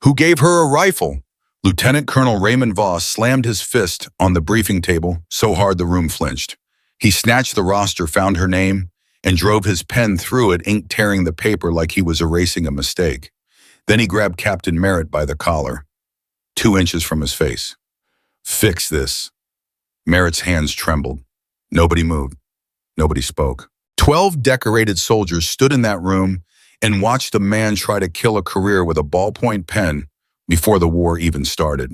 Who gave her a rifle? Lieutenant Colonel Raymond Voss slammed his fist on the briefing table so hard the room flinched. He snatched the roster, found her name, and drove his pen through it, ink tearing the paper like he was erasing a mistake. Then he grabbed Captain Merritt by the collar, 2 inches from his face. Fix this. Merritt's hands trembled. Nobody moved. Nobody spoke. 12 decorated soldiers stood in that room and watched a man try to kill a career with a ballpoint pen before the war even started.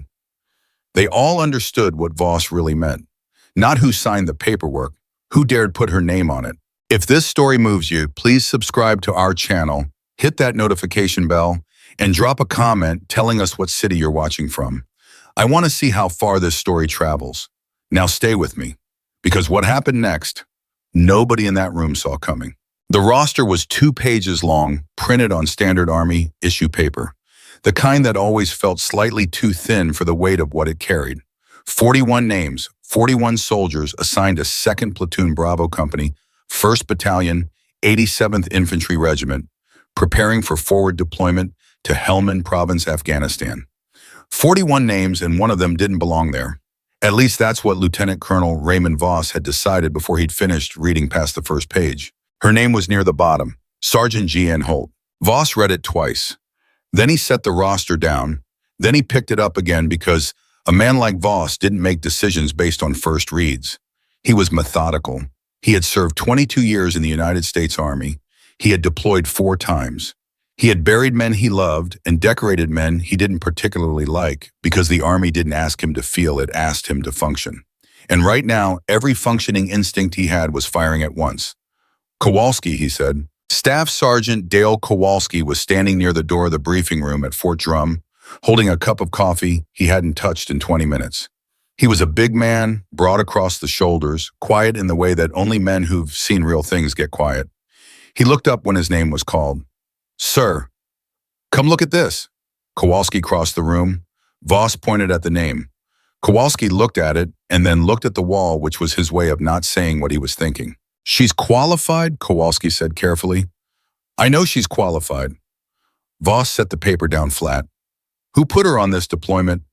They all understood what Voss really meant. Not who signed the paperwork, who dared put her name on it. If this story moves you, please subscribe to our channel, hit that notification bell, and drop a comment telling us what city you're watching from. I want to see how far this story travels. Now stay with me, because what happened next, nobody in that room saw coming. The roster was 2 pages long, printed on standard Army issue paper, the kind that always felt slightly too thin for the weight of what it carried. 41 names, 41 soldiers assigned to 2nd Platoon Bravo Company, 1st Battalion, 87th Infantry Regiment, preparing for forward deployment to Helmand Province, Afghanistan. 41 names, and one of them didn't belong there. At least that's what Lieutenant Colonel Raymond Voss had decided before he'd finished reading past the first page. Her name was near the bottom, Sergeant Ji-An Holt. Voss read it twice. Then he set the roster down. Then he picked it up again because a man like Voss didn't make decisions based on first reads. He was methodical. He had served 22 years in the United States Army. He had deployed 4 times. He had buried men he loved and decorated men he didn't particularly like because the Army didn't ask him to feel, it asked him to function. And right now, every functioning instinct he had was firing at once. Kowalski, he said. Staff Sergeant Dale Kowalski was standing near the door of the briefing room at Fort Drum, holding a cup of coffee he hadn't touched in 20 minutes. He was a big man, broad across the shoulders, quiet in the way that only men who've seen real things get quiet. He looked up when his name was called. Sir, come look at this. Kowalski crossed the room. Voss pointed at the name. Kowalski looked at it and then looked at the wall, which was his way of not saying what he was thinking. She's qualified, Kowalski said carefully. I know she's qualified. Voss set the paper down flat. Who put her on this deployment?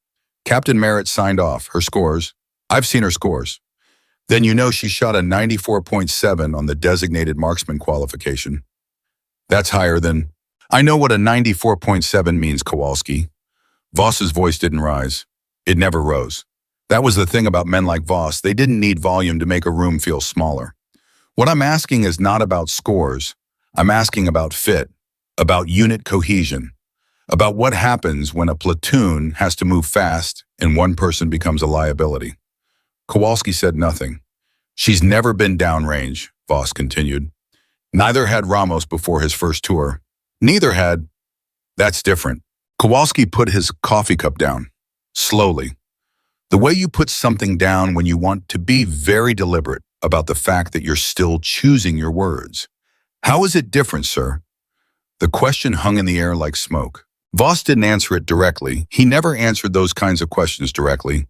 Captain Merritt signed off. Her scores. I've seen her scores. Then you know she shot a 94.7 on the designated marksman qualification. That's higher than... I know what a 94.7 means, Kowalski. Voss's voice didn't rise. It never rose. That was the thing about men like Voss. They didn't need volume to make a room feel smaller. What I'm asking is not about scores. I'm asking about fit, about unit cohesion, about what happens when a platoon has to move fast and one person becomes a liability. Kowalski said nothing. She's never been downrange, Voss continued. Neither had Ramos before his first tour. Neither had... That's different. Kowalski put his coffee cup down, slowly. The way you put something down when you want to be very deliberate about the fact that you're still choosing your words. How is it different, sir? The question hung in the air like smoke. Voss didn't answer it directly. He never answered those kinds of questions directly.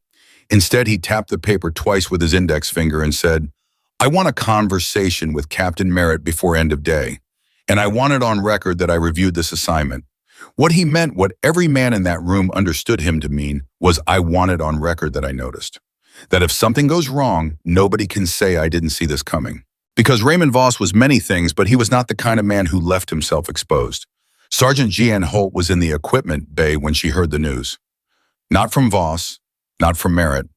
Instead, he tapped the paper twice with his index finger and said, I want a conversation with Captain Merritt before end of day, and I want it on record that I reviewed this assignment. What he meant, what every man in that room understood him to mean, was I want it on record that I noticed. That if something goes wrong, nobody can say I didn't see this coming. Because Raymond Voss was many things, but he was not the kind of man who left himself exposed. Sergeant Ji-An Holt was in the equipment bay when she heard the news. Not from Voss, not from Merritt.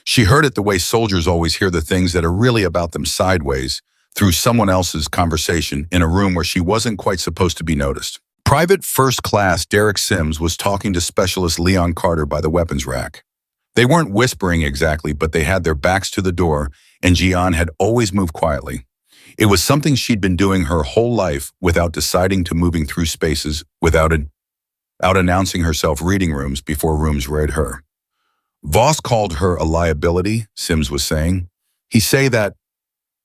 She heard it the way soldiers always hear the things that are really about them sideways, through someone else's conversation in a room where she wasn't quite supposed to be noticed. Private First Class Derek Sims was talking to Specialist Leon Carter by the weapons rack. They weren't whispering exactly, but they had their backs to the door, and Ji-An had always moved quietly. It was something she'd been doing her whole life without deciding to moving through spaces, without announcing herself reading rooms before rooms read her. Voss called her a liability, Sims was saying. He say that,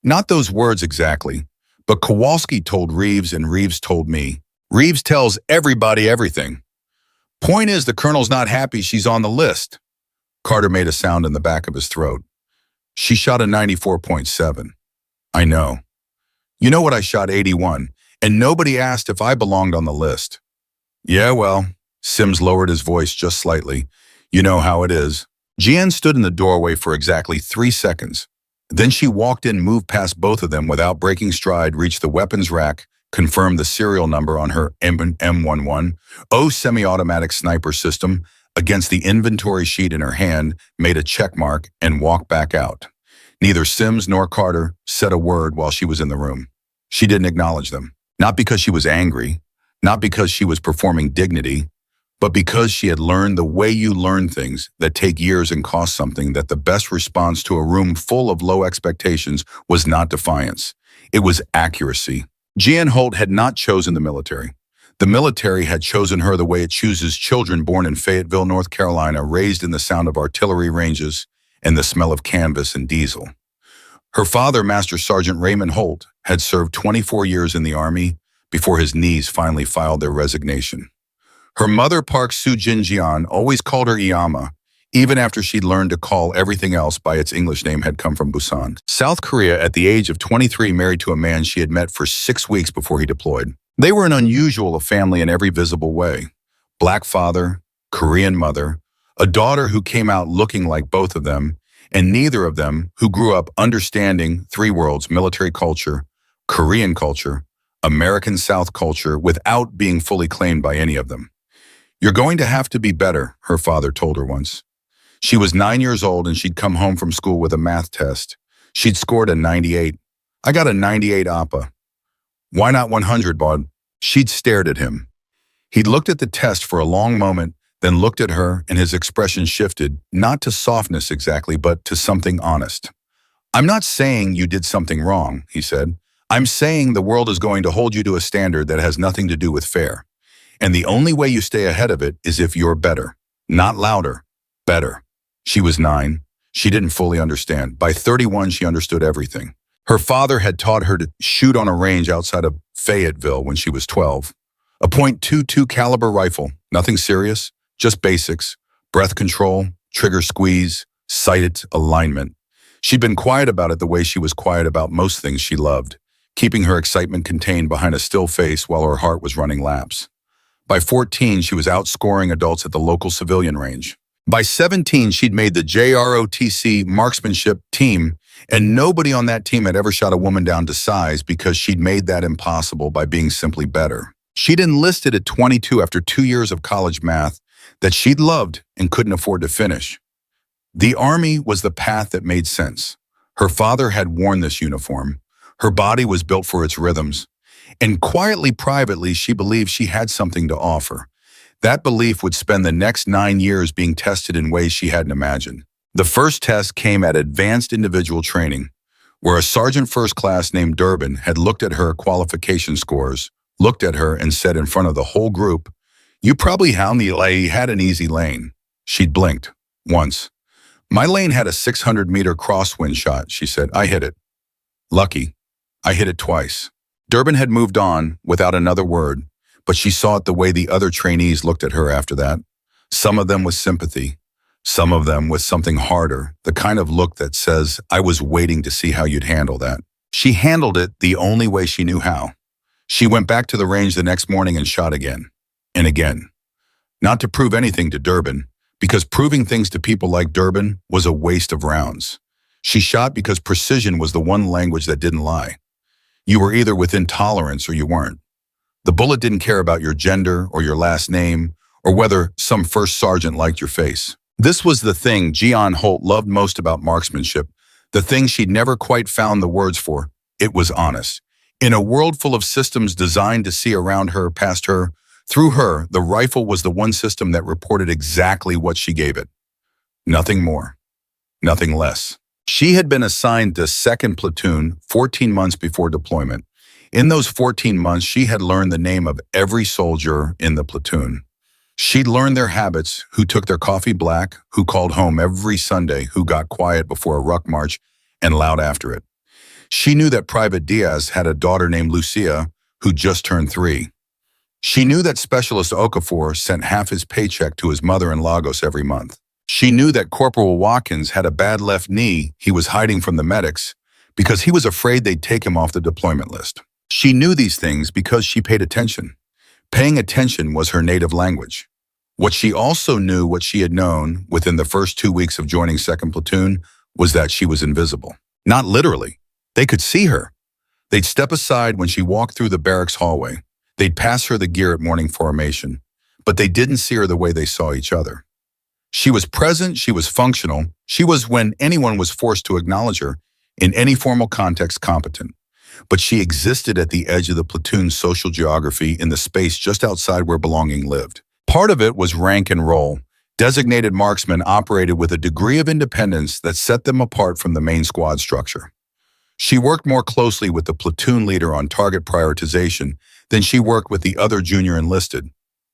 not those words exactly, but Kowalski told Reeves and Reeves told me. Reeves tells everybody everything. Point is, the colonel's not happy she's on the list. Carter made a sound in the back of his throat. She shot a 94.7. I know. You know what, I shot 81, and nobody asked if I belonged on the list. Yeah, well, Sims lowered his voice just slightly. You know how it is. Ji-An stood in the doorway for exactly 3 seconds. Then she walked in, moved past both of them without breaking stride, reached the weapons rack, confirmed the serial number on her M11 semi-automatic sniper system against the inventory sheet in her hand, made a check mark, and walked back out. Neither Sims nor Carter said a word while she was in the room. She didn't acknowledge them. Not because she was angry, not because she was performing dignity, but because she had learned the way you learn things that take years and cost something, that the best response to a room full of low expectations was not defiance. It was accuracy. Ji-An Holt had not chosen the military. The military had chosen her the way it chooses children born in Fayetteville, North Carolina, raised in the sound of artillery ranges and the smell of canvas and diesel. Her father, Master Sergeant Raymond Holt, had served 24 years in the Army before his knees finally filed their resignation. Her mother, Park Soo-Jin Ji-An, always called her Iyama, even after she'd learned to call everything else by its English name, had come from Busan, South Korea, at the age of 23, married to a man she had met for 6 weeks before he deployed. They were an unusual family in every visible way. Black father, Korean mother, a daughter who came out looking like both of them, and neither of them who grew up understanding 3 worlds: military culture, Korean culture, American South culture, without being fully claimed by any of them. You're going to have to be better, her father told her once. She was 9 years old and she'd come home from school with a math test. She'd scored a 98. I got a 98 APA. Why not 100, bud? She'd stared at him. He'd looked at the test for a long moment, then looked at her, and his expression shifted, not to softness exactly, but to something honest. I'm not saying you did something wrong, he said. I'm saying the world is going to hold you to a standard that has nothing to do with fair. And the only way you stay ahead of it is if you're better. Not louder, better. She was 9. She didn't fully understand. By 31, she understood everything. Her father had taught her to shoot on a range outside of Fayetteville when she was 12. A .22 caliber rifle, nothing serious, just basics, breath control, trigger squeeze, sighted alignment. She'd been quiet about it the way she was quiet about most things she loved, keeping her excitement contained behind a still face while her heart was running laps. By 14, she was outscoring adults at the local civilian range. By 17, she'd made the JROTC marksmanship team, and nobody on that team had ever shot a woman down to size because she'd made that impossible by being simply better. She'd enlisted at 22 after 2 years of college math that she'd loved and couldn't afford to finish. The Army was the path that made sense. Her father had worn this uniform. Her body was built for its rhythms. And quietly, privately, she believed she had something to offer. That belief would spend the next 9 years being tested in ways she hadn't imagined. The first test came at advanced individual training, where a sergeant first class named Durbin had looked at her qualification scores, looked at her and said in front of the whole group, "You probably had an easy lane." She'd blinked once. "My lane had a 600-meter crosswind shot," she said. "I hit it. Lucky. I hit it twice." Durbin had moved on without another word, but she saw it the way the other trainees looked at her after that. Some of them with sympathy, some of them with something harder, the kind of look that says, "I was waiting to see how you'd handle that." She handled it the only way she knew how. She went back to the range the next morning and shot again, and again. Not to prove anything to Durbin, because proving things to people like Durbin was a waste of rounds. She shot because precision was the one language that didn't lie. You were either within tolerance or you weren't. The bullet didn't care about your gender or your last name or whether some first sergeant liked your face. This was the thing Ji-An Holt loved most about marksmanship, the thing she'd never quite found the words for. It was honest. In a world full of systems designed to see around her, past her, through her, the rifle was the one system that reported exactly what she gave it. Nothing more, nothing less. She had been assigned to 2nd Platoon 14 months before deployment. In those 14 months, she had learned the name of every soldier in the platoon. She'd learned their habits, who took their coffee black, who called home every Sunday, who got quiet before a ruck march and loud after it. She knew that Private Diaz had a daughter named Lucia, who just turned 3. She knew that Specialist Okafor sent half his paycheck to his mother in Lagos every month. She knew that Corporal Watkins had a bad left knee he was hiding from the medics because he was afraid they'd take him off the deployment list. She knew these things because she paid attention. Paying attention was her native language. What she also knew, what she had known within the first 2 weeks of joining 2nd Platoon, was that she was invisible. Not literally. They could see her. They'd step aside when she walked through the barracks hallway. They'd pass her the gear at morning formation, but they didn't see her the way they saw each other. She was present, she was functional, she was, when anyone was forced to acknowledge her, in any formal context, competent. But she existed at the edge of the platoon's social geography, in the space just outside where belonging lived. Part of it was rank and role. Designated marksmen operated with a degree of independence that set them apart from the main squad structure. She worked more closely with the platoon leader on target prioritization than she worked with the other junior enlisted.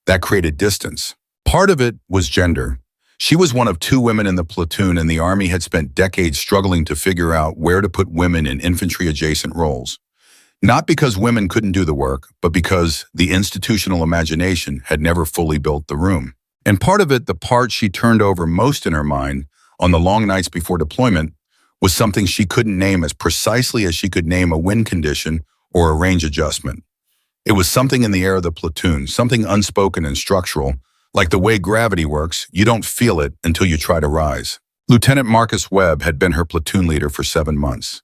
That created distance. Part of it was gender. She was one of 2 women in the platoon, and the Army had spent decades struggling to figure out where to put women in infantry-adjacent roles. Not because women couldn't do the work, but because the institutional imagination had never fully built the room. And part of it, the part she turned over most in her mind on the long nights before deployment, was something she couldn't name as precisely as she could name a wind condition or a range adjustment. It was something in the air of the platoon, something unspoken and structural. Like the way gravity works, you don't feel it until you try to rise. Lieutenant Marcus Webb had been her platoon leader for 7 months.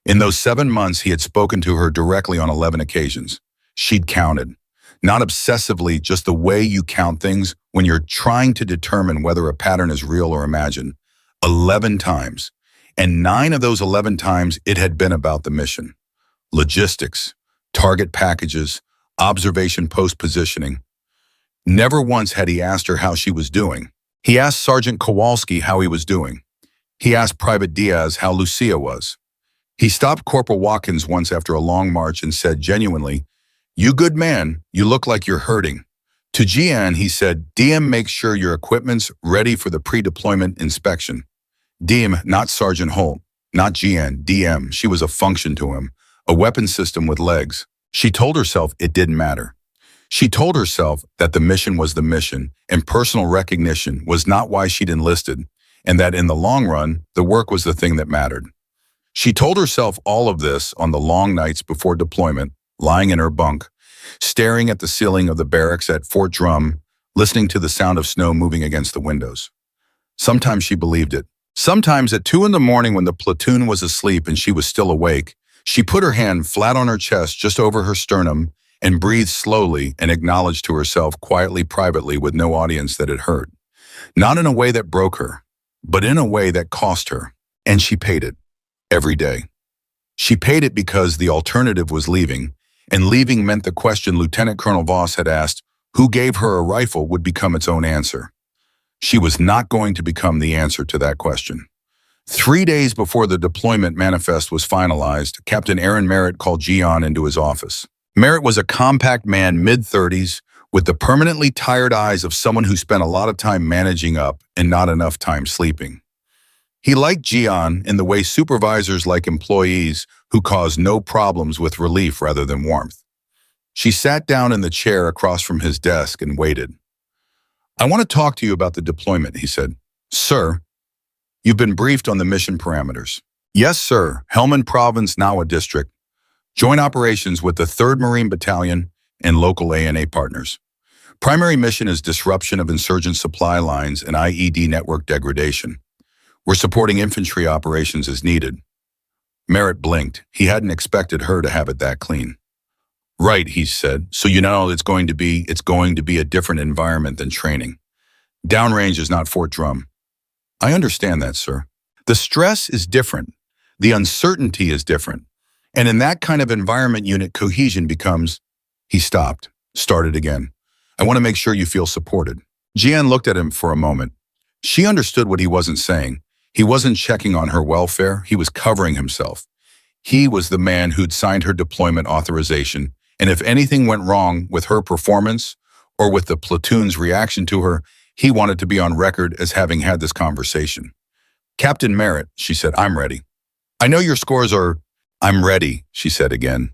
In those 7 months, he had spoken to her directly on 11 occasions. She'd counted. Not obsessively, just the way you count things when you're trying to determine whether a pattern is real or imagined. 11 times. And 9 of those 11 times, it had been about the mission. Logistics, target packages, observation post positioning. Never once had he asked her how she was doing. He asked Sergeant Kowalski how he was doing. He asked Private Diaz how Lucia was. He stopped Corporal Watkins once after a long march and said genuinely, "You good man, you look like you're hurting." To Ji-An, he said, "DM, make sure your equipment's ready for the pre-deployment inspection." DM, not Sergeant Holt, not Ji-An, DM. She was a function to him, a weapon system with legs. She told herself it didn't matter. She told herself that the mission was the mission, and personal recognition was not why she'd enlisted, and that in the long run, the work was the thing that mattered. She told herself all of this on the long nights before deployment, lying in her bunk, staring at the ceiling of the barracks at Fort Drum, listening to the sound of snow moving against the windows. Sometimes she believed it. Sometimes at 2 a.m. when the platoon was asleep and she was still awake, she put her hand flat on her chest just over her sternum and breathed slowly and acknowledged to herself quietly, privately, with no audience, that it hurt. Not in a way that broke her, but in a way that cost her. And she paid it. Every day. She paid it because the alternative was leaving, and leaving meant the question Lieutenant Colonel Voss had asked, who gave her a rifle, would become its own answer. She was not going to become the answer to that question. 3 days before the deployment manifest was finalized, Captain Aaron Merritt called Ji-An into his office. Merritt was a compact man, mid-30s, with the permanently tired eyes of someone who spent a lot of time managing up and not enough time sleeping. He liked Ji-An in the way supervisors like employees who cause no problems with relief rather than warmth. She sat down in the chair across from his desk and waited. "I want to talk to you about the deployment," he said. "Sir, you've been briefed on the mission parameters." "Yes, sir. Helmand Province, Nawa District. Joint operations with the 3rd Marine Battalion and local ANA partners. Primary mission is disruption of insurgent supply lines and IED network degradation. We're supporting infantry operations as needed." Merritt blinked. He hadn't expected her to have it that clean. "Right," he said. "So you know it's going to be a different environment than training. Downrange is not Fort Drum." "I understand that, sir. The stress is different. The uncertainty is different. And in that kind of environment, unit cohesion becomes..." He stopped, started again. "I want to make sure you feel supported." Ji-An looked at him for a moment. She understood what he wasn't saying. He wasn't checking on her welfare. He was covering himself. He was the man who'd signed her deployment authorization, and if anything went wrong with her performance or with the platoon's reaction to her, he wanted to be on record as having had this conversation. "Captain Merritt," she said, "I'm ready. I know your scores are..." "I'm ready," she said again.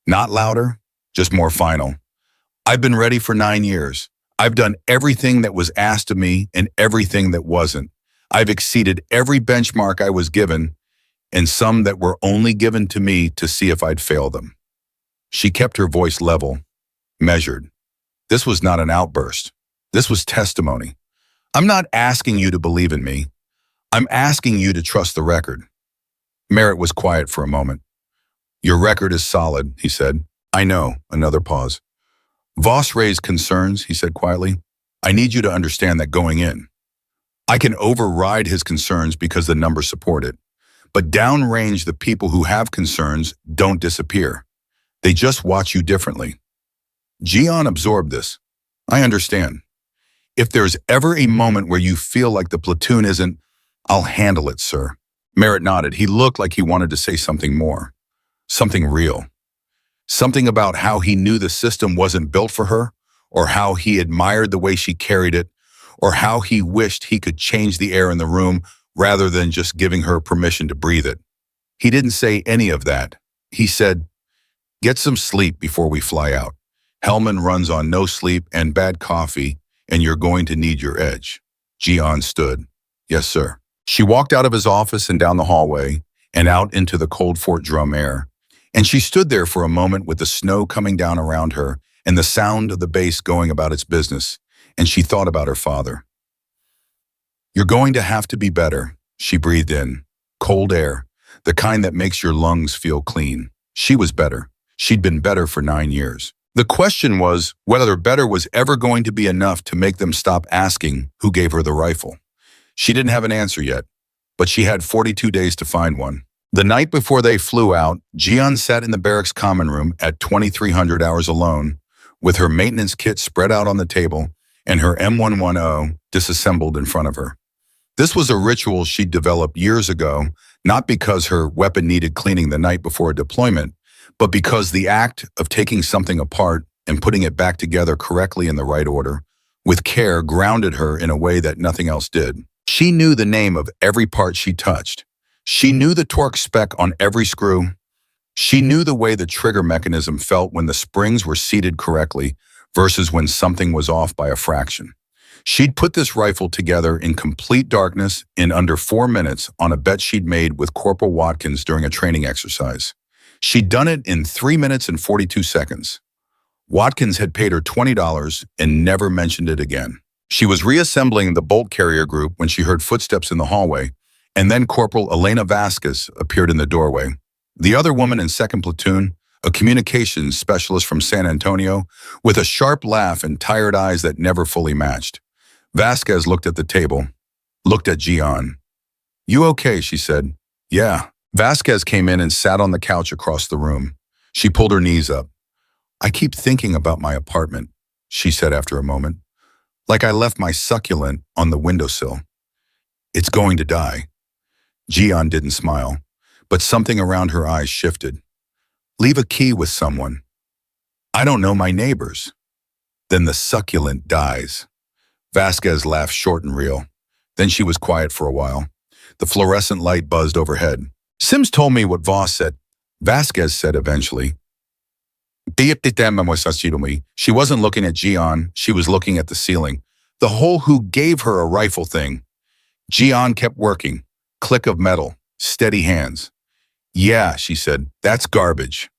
Not louder, just more final. "I've been ready for 9 years. I've done everything that was asked of me and everything that wasn't. I've exceeded every benchmark I was given, and some that were only given to me to see if I'd fail them." She kept her voice level, measured. This was not an outburst. This was testimony. I'm not asking you to believe in me. I'm asking you to trust the record. Merritt was quiet for a moment. Your record is solid, he said. I know, another pause. Voss raised concerns, he said quietly. I need you to understand that going in. I can override his concerns because the numbers support it. But downrange, the people who have concerns don't disappear. They just watch you differently. Ji-an absorbed this. I understand. If there's ever a moment where you feel like the platoon isn't, I'll handle it, sir. Merritt nodded. He looked like he wanted to say something more. Something real. Something about how he knew the system wasn't built for her, or how he admired the way she carried it, or how he wished he could change the air in the room rather than just giving her permission to breathe it. He didn't say any of that. He said, get some sleep before we fly out. Hellman runs on no sleep and bad coffee, and you're going to need your edge. Ji-an stood. Yes, sir. She walked out of his office and down the hallway and out into the cold Fort Drum air. And she stood there for a moment with the snow coming down around her and the sound of the bass going about its business. And she thought about her father. You're going to have to be better, she breathed in. Cold air, the kind that makes your lungs feel clean. She was better. She'd been better for 9 years. The question was whether better was ever going to be enough to make them stop asking who gave her the rifle. She didn't have an answer yet, but she had 42 days to find one. The night before they flew out, Ji-an sat in the barracks common room at 2300 hours alone, with her maintenance kit spread out on the table and her M110 disassembled in front of her. This was a ritual she'd developed years ago, not because her weapon needed cleaning the night before a deployment, but because the act of taking something apart and putting it back together correctly in the right order, with care, grounded her in a way that nothing else did. She knew the name of every part she touched. She knew the torque spec on every screw. She knew the way the trigger mechanism felt when the springs were seated correctly versus when something was off by a fraction. She'd put this rifle together in complete darkness in under 4 minutes on a bet she'd made with Corporal Watkins during a training exercise. She'd done it in 3 minutes and 42 seconds. Watkins had paid her $20 and never mentioned it again. She was reassembling the bolt carrier group when she heard footsteps in the hallway, and then Corporal Elena Vasquez appeared in the doorway. The other woman in 2nd Platoon, a communications specialist from San Antonio, with a sharp laugh and tired eyes that never fully matched. Vasquez looked at the table, looked at Ji-an. You okay, she said. Yeah. Vasquez came in and sat on the couch across the room. She pulled her knees up. I keep thinking about my apartment, she said after a moment. Like I left my succulent on the windowsill. It's going to die. Ji-an didn't smile, but something around her eyes shifted. Leave a key with someone. I don't know my neighbors. Then the succulent dies. Vasquez laughed short and real. Then she was quiet for a while. The fluorescent light buzzed overhead. Sims told me what Voss said. Vasquez said eventually. She wasn't looking at Ji-an, she was looking at the ceiling. The whole who gave her a rifle thing. Ji-an kept working. Click of metal. Steady hands. Yeah, she said, that's garbage.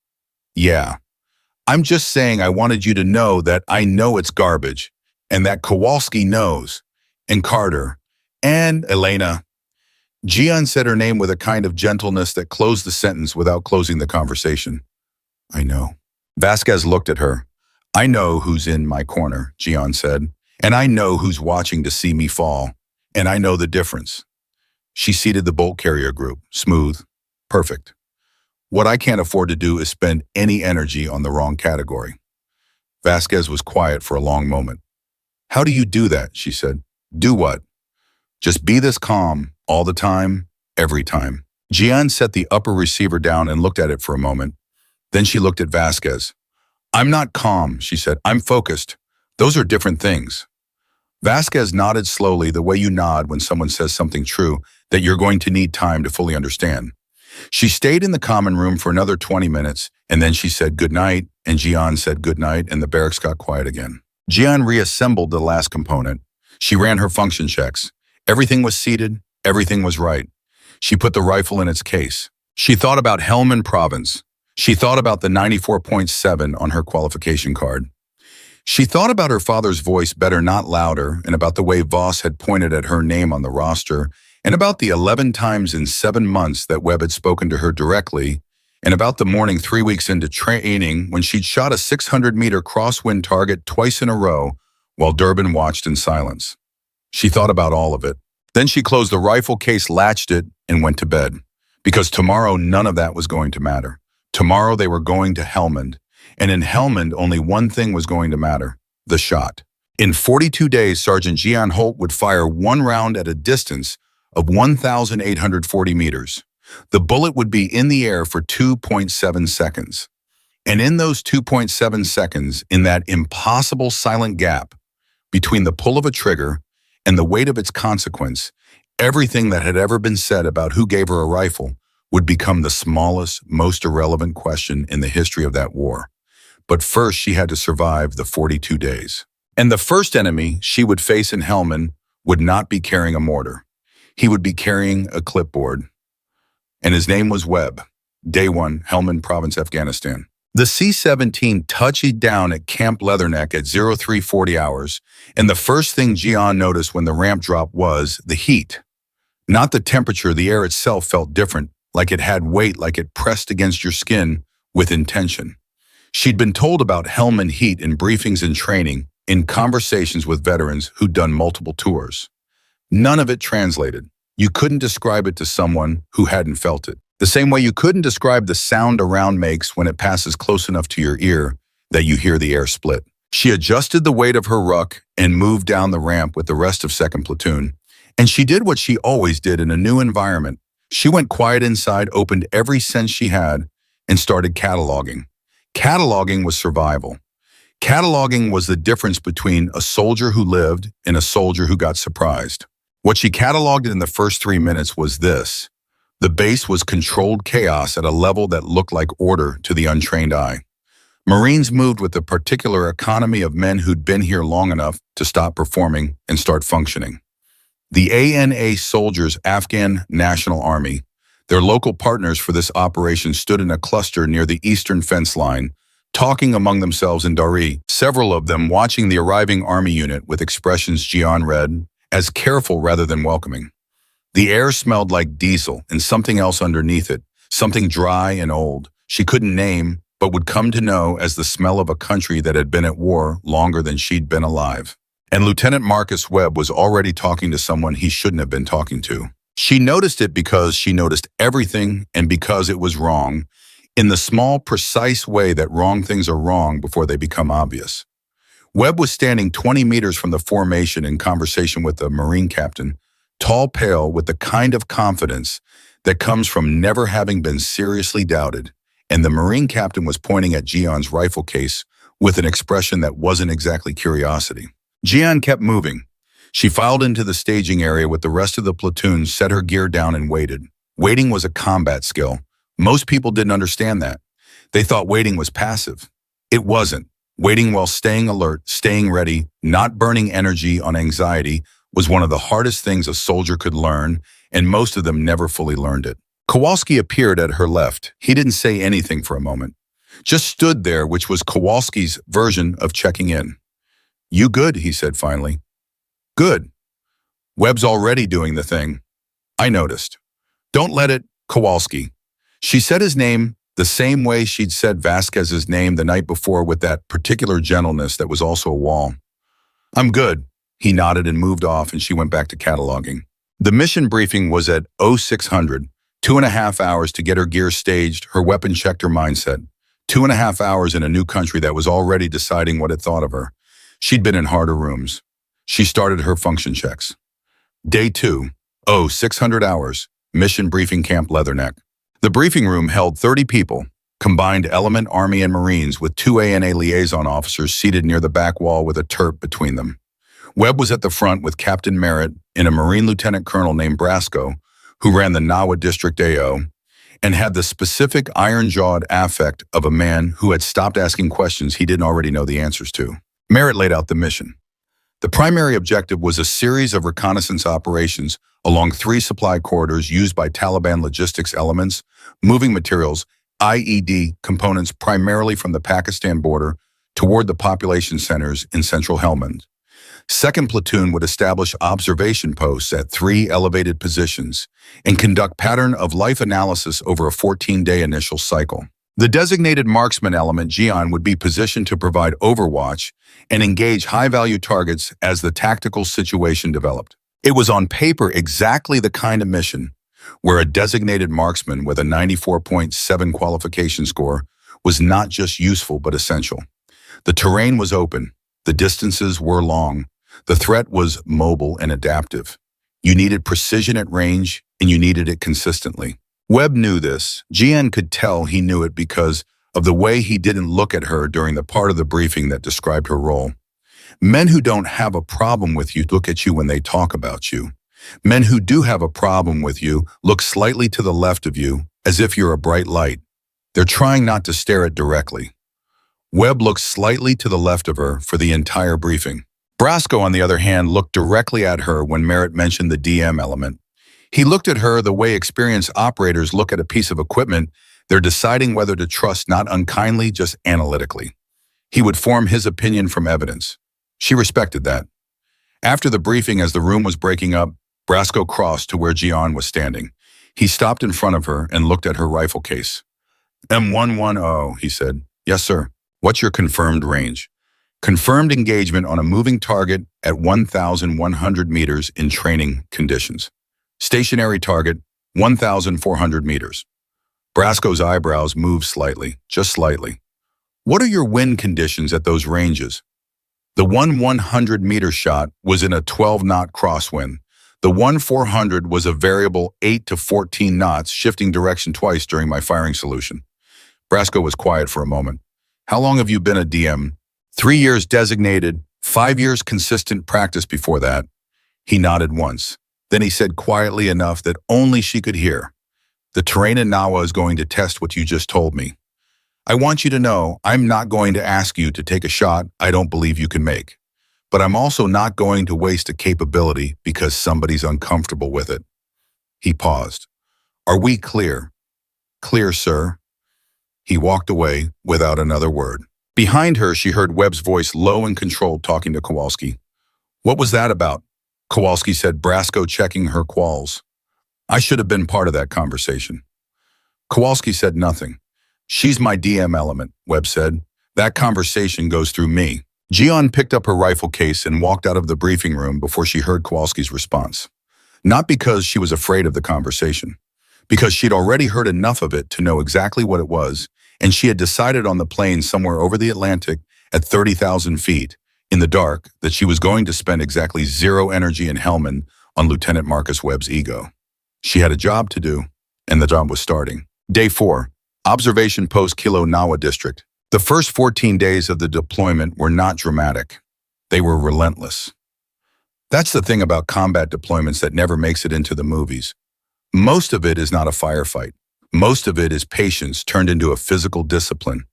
Yeah. I'm just saying I wanted you to know that I know it's garbage, and that Kowalski knows, and Carter, and Elena. Ji-an said her name with a kind of gentleness that closed the sentence without closing the conversation. I know. Vasquez looked at her. I know who's in my corner, Ji-an said, and I know who's watching to see me fall, and I know the difference. She seated the bolt carrier group, smooth, perfect. What I can't afford to do is spend any energy on the wrong category. Vasquez was quiet for a long moment. How do you do that? She said. Do what? Just be this calm all the time, every time. Ji-an set the upper receiver down and looked at it for a moment. Then she looked at Vasquez. I'm not calm, she said. I'm focused. Those are different things. Vasquez nodded slowly, the way you nod when someone says something true that you're going to need time to fully understand. She stayed in the common room for another 20 minutes, and then she said good night, and Ji-an said good night, and the barracks got quiet again. Ji-an reassembled the last component. She ran her function checks. Everything was seated, everything was right. She put the rifle in its case. She thought about Helmand Province. She thought about the 94.7 on her qualification card. She thought about her father's voice better not louder, and about the way Voss had pointed at her name on the roster, and about the 11 times in 7 months that Webb had spoken to her directly, and about the morning 3 weeks into training when she'd shot a 600-meter crosswind target twice in a row while Durbin watched in silence. She thought about all of it. Then she closed the rifle case, latched it, and went to bed. Because tomorrow none of that was going to matter. Tomorrow they were going to Helmand. And in Helmand, only one thing was going to matter: the shot. In 42 days, Sergeant Ji-An Holt would fire one round at a distance of 1,840 meters. The bullet would be in the air for 2.7 seconds. And in those 2.7 seconds, in that impossible silent gap between the pull of a trigger and the weight of its consequence, everything that had ever been said about who gave her a rifle would become the smallest, most irrelevant question in the history of that war. But first, she had to survive the 42 days. And the first enemy she would face in Helmand would not be carrying a mortar. He would be carrying a clipboard. And his name was Webb. Day 1, Helmand Province, Afghanistan. The C-17 touched down at Camp Leatherneck at 0340 hours, and the first thing Ji-An noticed when the ramp dropped was the heat. Not the temperature, the air itself felt different, like it had weight, like it pressed against your skin with intention. She'd been told about Helmand heat in briefings and training, in conversations with veterans who'd done multiple tours. None of it translated. You couldn't describe it to someone who hadn't felt it. The same way you couldn't describe the sound a round makes when it passes close enough to your ear that you hear the air split. She adjusted the weight of her ruck and moved down the ramp with the rest of 2nd Platoon. And she did what she always did in a new environment. She went quiet inside, opened every sense she had, and started cataloging. Cataloging was survival. Cataloging was the difference between a soldier who lived and a soldier who got surprised. What she cataloged in the first 3 minutes was this: the base was controlled chaos at a level that looked like order to the untrained eye. Marines moved with the particular economy of men who'd been here long enough to stop performing and start functioning. The ANA soldiers, Afghan National Army, their local partners for this operation, stood in a cluster near the eastern fence line, talking among themselves in Dari, several of them watching the arriving army unit with expressions Ji-An read as careful rather than welcoming. The air smelled like diesel and something else underneath it, something dry and old, she couldn't name, but would come to know as the smell of a country that had been at war longer than she'd been alive. And Lieutenant Marcus Webb was already talking to someone he shouldn't have been talking to. She noticed it because she noticed everything, and because it was wrong, in the small, precise way that wrong things are wrong before they become obvious. Webb was standing 20 meters from the formation in conversation with the Marine captain, tall, pale, with the kind of confidence that comes from never having been seriously doubted, and the Marine captain was pointing at Ji-An's rifle case with an expression that wasn't exactly curiosity. Ji-An kept moving. She filed into the staging area with the rest of the platoon, set her gear down, and waited. Waiting was a combat skill. Most people didn't understand that. They thought waiting was passive. It wasn't. Waiting while staying alert, staying ready, not burning energy on anxiety was one of the hardest things a soldier could learn, and most of them never fully learned it. Kowalski appeared at her left. He didn't say anything for a moment. Just stood there, which was Kowalski's version of checking in. "You good?" he said finally. "Good. Webb's already doing the thing. I noticed. Don't let it, Kowalski." She said his name the same way she'd said Vasquez's name the night before, with that particular gentleness that was also a wall. "I'm good." He nodded and moved off, and she went back to cataloging. The mission briefing was at 0600, 2.5 hours to get her gear staged, her weapon checked, her mindset. 2.5 hours in a new country that was already deciding what it thought of her. She'd been in harder rooms. She started her function checks. Day 2, 0600 hours, mission briefing, Camp Leatherneck. The briefing room held 30 people, combined element Army and Marines, with 2 ANA liaison officers seated near the back wall with a Terp between them. Webb was at the front with Captain Merritt and a Marine Lieutenant Colonel named Brasco, who ran the Nawa District AO, and had the specific iron-jawed affect of a man who had stopped asking questions he didn't already know the answers to. Merritt laid out the mission. The primary objective was a series of reconnaissance operations along 3 supply corridors used by Taliban logistics elements, moving materials, IED components primarily from the Pakistan border toward the population centers in central Helmand. Second platoon would establish observation posts at 3 elevated positions and conduct pattern of life analysis over a 14-day initial cycle. The designated marksman element Ji-An would be positioned to provide overwatch and engage high-value targets as the tactical situation developed. It was on paper exactly the kind of mission where a designated marksman with a 94.7 qualification score was not just useful but essential. The terrain was open, the distances were long, the threat was mobile and adaptive. You needed precision at range, and you needed it consistently. Webb knew this. Ji-An could tell he knew it because of the way he didn't look at her during the part of the briefing that described her role. Men who don't have a problem with you look at you when they talk about you. Men who do have a problem with you look slightly to the left of you, as if you're a bright light. They're trying not to stare at directly. Webb looked slightly to the left of her for the entire briefing. Brasco, on the other hand, looked directly at her when Merritt mentioned the DM element. He looked at her the way experienced operators look at a piece of equipment. They're deciding whether to trust, not unkindly, just analytically. He would form his opinion from evidence. She respected that. After the briefing, as the room was breaking up, Brasco crossed to where Ji-An was standing. He stopped in front of her and looked at her rifle case. M110, he said. Yes, sir. What's your confirmed range? Confirmed engagement on a moving target at 1,100 meters in training conditions. Stationary target, 1,400 meters. Brasco's eyebrows moved slightly, just slightly. What are your wind conditions at those ranges? The 1,100-meter shot was in a 12-knot crosswind. The 1,400 was a variable 8 to 14 knots, shifting direction twice during my firing solution. Brasco was quiet for a moment. How long have you been a DM? 3 years designated, 5 years consistent practice before that. He nodded once. Then he said quietly enough that only she could hear. The terrain in Nawa is going to test what you just told me. I want you to know I'm not going to ask you to take a shot I don't believe you can make. But I'm also not going to waste a capability because somebody's uncomfortable with it. He paused. Are we clear? Clear, sir. He walked away without another word. Behind her, she heard Webb's voice, low and controlled, talking to Kowalski. What was that about? Kowalski said, Brasco checking her quals. I should have been part of that conversation. Kowalski said nothing. She's my DM element, Webb said. That conversation goes through me. Ji-An picked up her rifle case and walked out of the briefing room before she heard Kowalski's response. Not because she was afraid of the conversation, because she'd already heard enough of it to know exactly what it was, and she had decided on the plane somewhere over the Atlantic at 30,000 feet, in the dark, that she was going to spend exactly 0 energy in Helmand on Lieutenant Marcus Webb's ego. She had a job to do, and the job was starting. Day 4, Observation Post Kilo Nawa District. The first 14 days of the deployment were not dramatic. They were relentless. That's the thing about combat deployments that never makes it into the movies. Most of it is not a firefight. Most of it is patience turned into a physical discipline.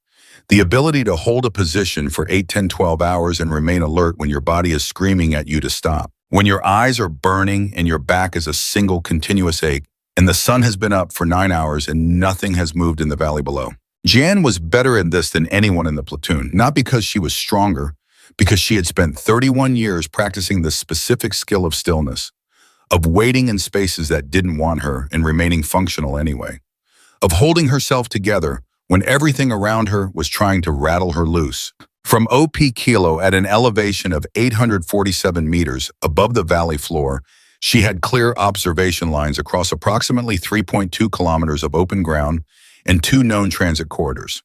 The ability to hold a position for 8, 10, 12 hours and remain alert when your body is screaming at you to stop. When your eyes are burning and your back is a single continuous ache, and the sun has been up for 9 hours and nothing has moved in the valley below. Ji-An was better at this than anyone in the platoon, not because she was stronger, because she had spent 31 years practicing the specific skill of stillness, of waiting in spaces that didn't want her and remaining functional anyway, of holding herself together when everything around her was trying to rattle her loose. From OP Kilo at an elevation of 847 meters above the valley floor, she had clear observation lines across approximately 3.2 kilometers of open ground and 2 known transit corridors.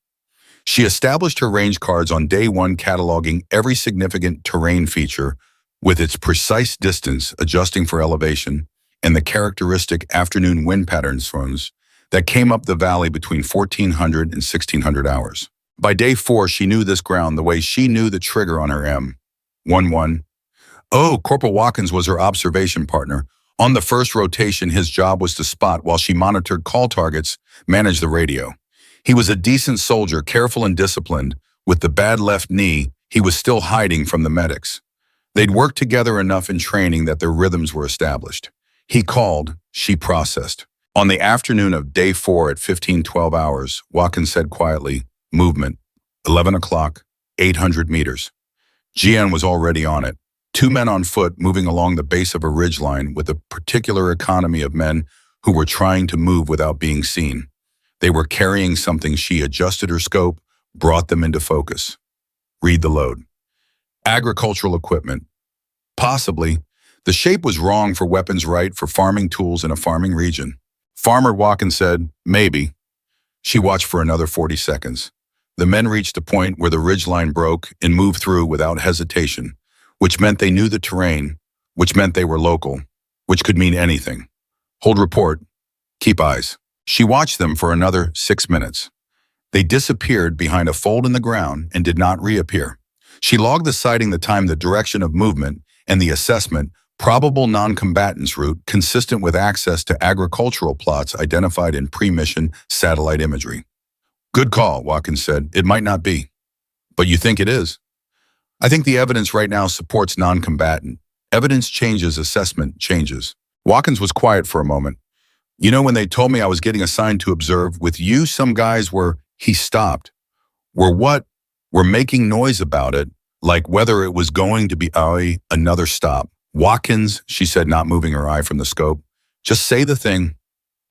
She established her range cards on day 1, cataloging every significant terrain feature with its precise distance adjusting for elevation and the characteristic afternoon wind patterns that came up the valley between 1400 and 1600 hours. By day 4, she knew this ground the way she knew the trigger on her M11. Oh, Corporal Watkins was her observation partner. On the first rotation, his job was to spot while she monitored call targets, manage the radio. He was a decent soldier, careful and disciplined. With the bad left knee, he was still hiding from the medics. They'd worked together enough in training that their rhythms were established. He called, she processed. On the afternoon of day 4 at 15:12 hours, Watkins said quietly, movement, 11 o'clock, 800 meters. Ji-An was already on it. Two men on foot moving along the base of a ridgeline with a particular economy of men who were trying to move without being seen. They were carrying something. She adjusted her scope, brought them into focus. Read the load. Agricultural equipment. Possibly. The shape was wrong for weapons, right for farming tools in a farming region. Farmer Watkins said, maybe. She watched for another 40 seconds. The men reached a point where the ridgeline broke and moved through without hesitation, which meant they knew the terrain, which meant they were local, which could mean anything. Hold report. Keep eyes. She watched them for another 6 minutes. They disappeared behind a fold in the ground and did not reappear. She logged the sighting, the time, the direction of movement, and the assessment, probable non-combatants route consistent with access to agricultural plots identified in pre-mission satellite imagery. Good call, Watkins said. It might not be. But you think it is? I think the evidence right now supports non-combatant. Evidence changes, assessment changes. Watkins was quiet for a moment. You know, when they told me I was getting assigned to observe with you, some guys he stopped. Were making noise about it, like whether it was going to be another stop. Watkins, she said, not moving her eye from the scope. Just say the thing.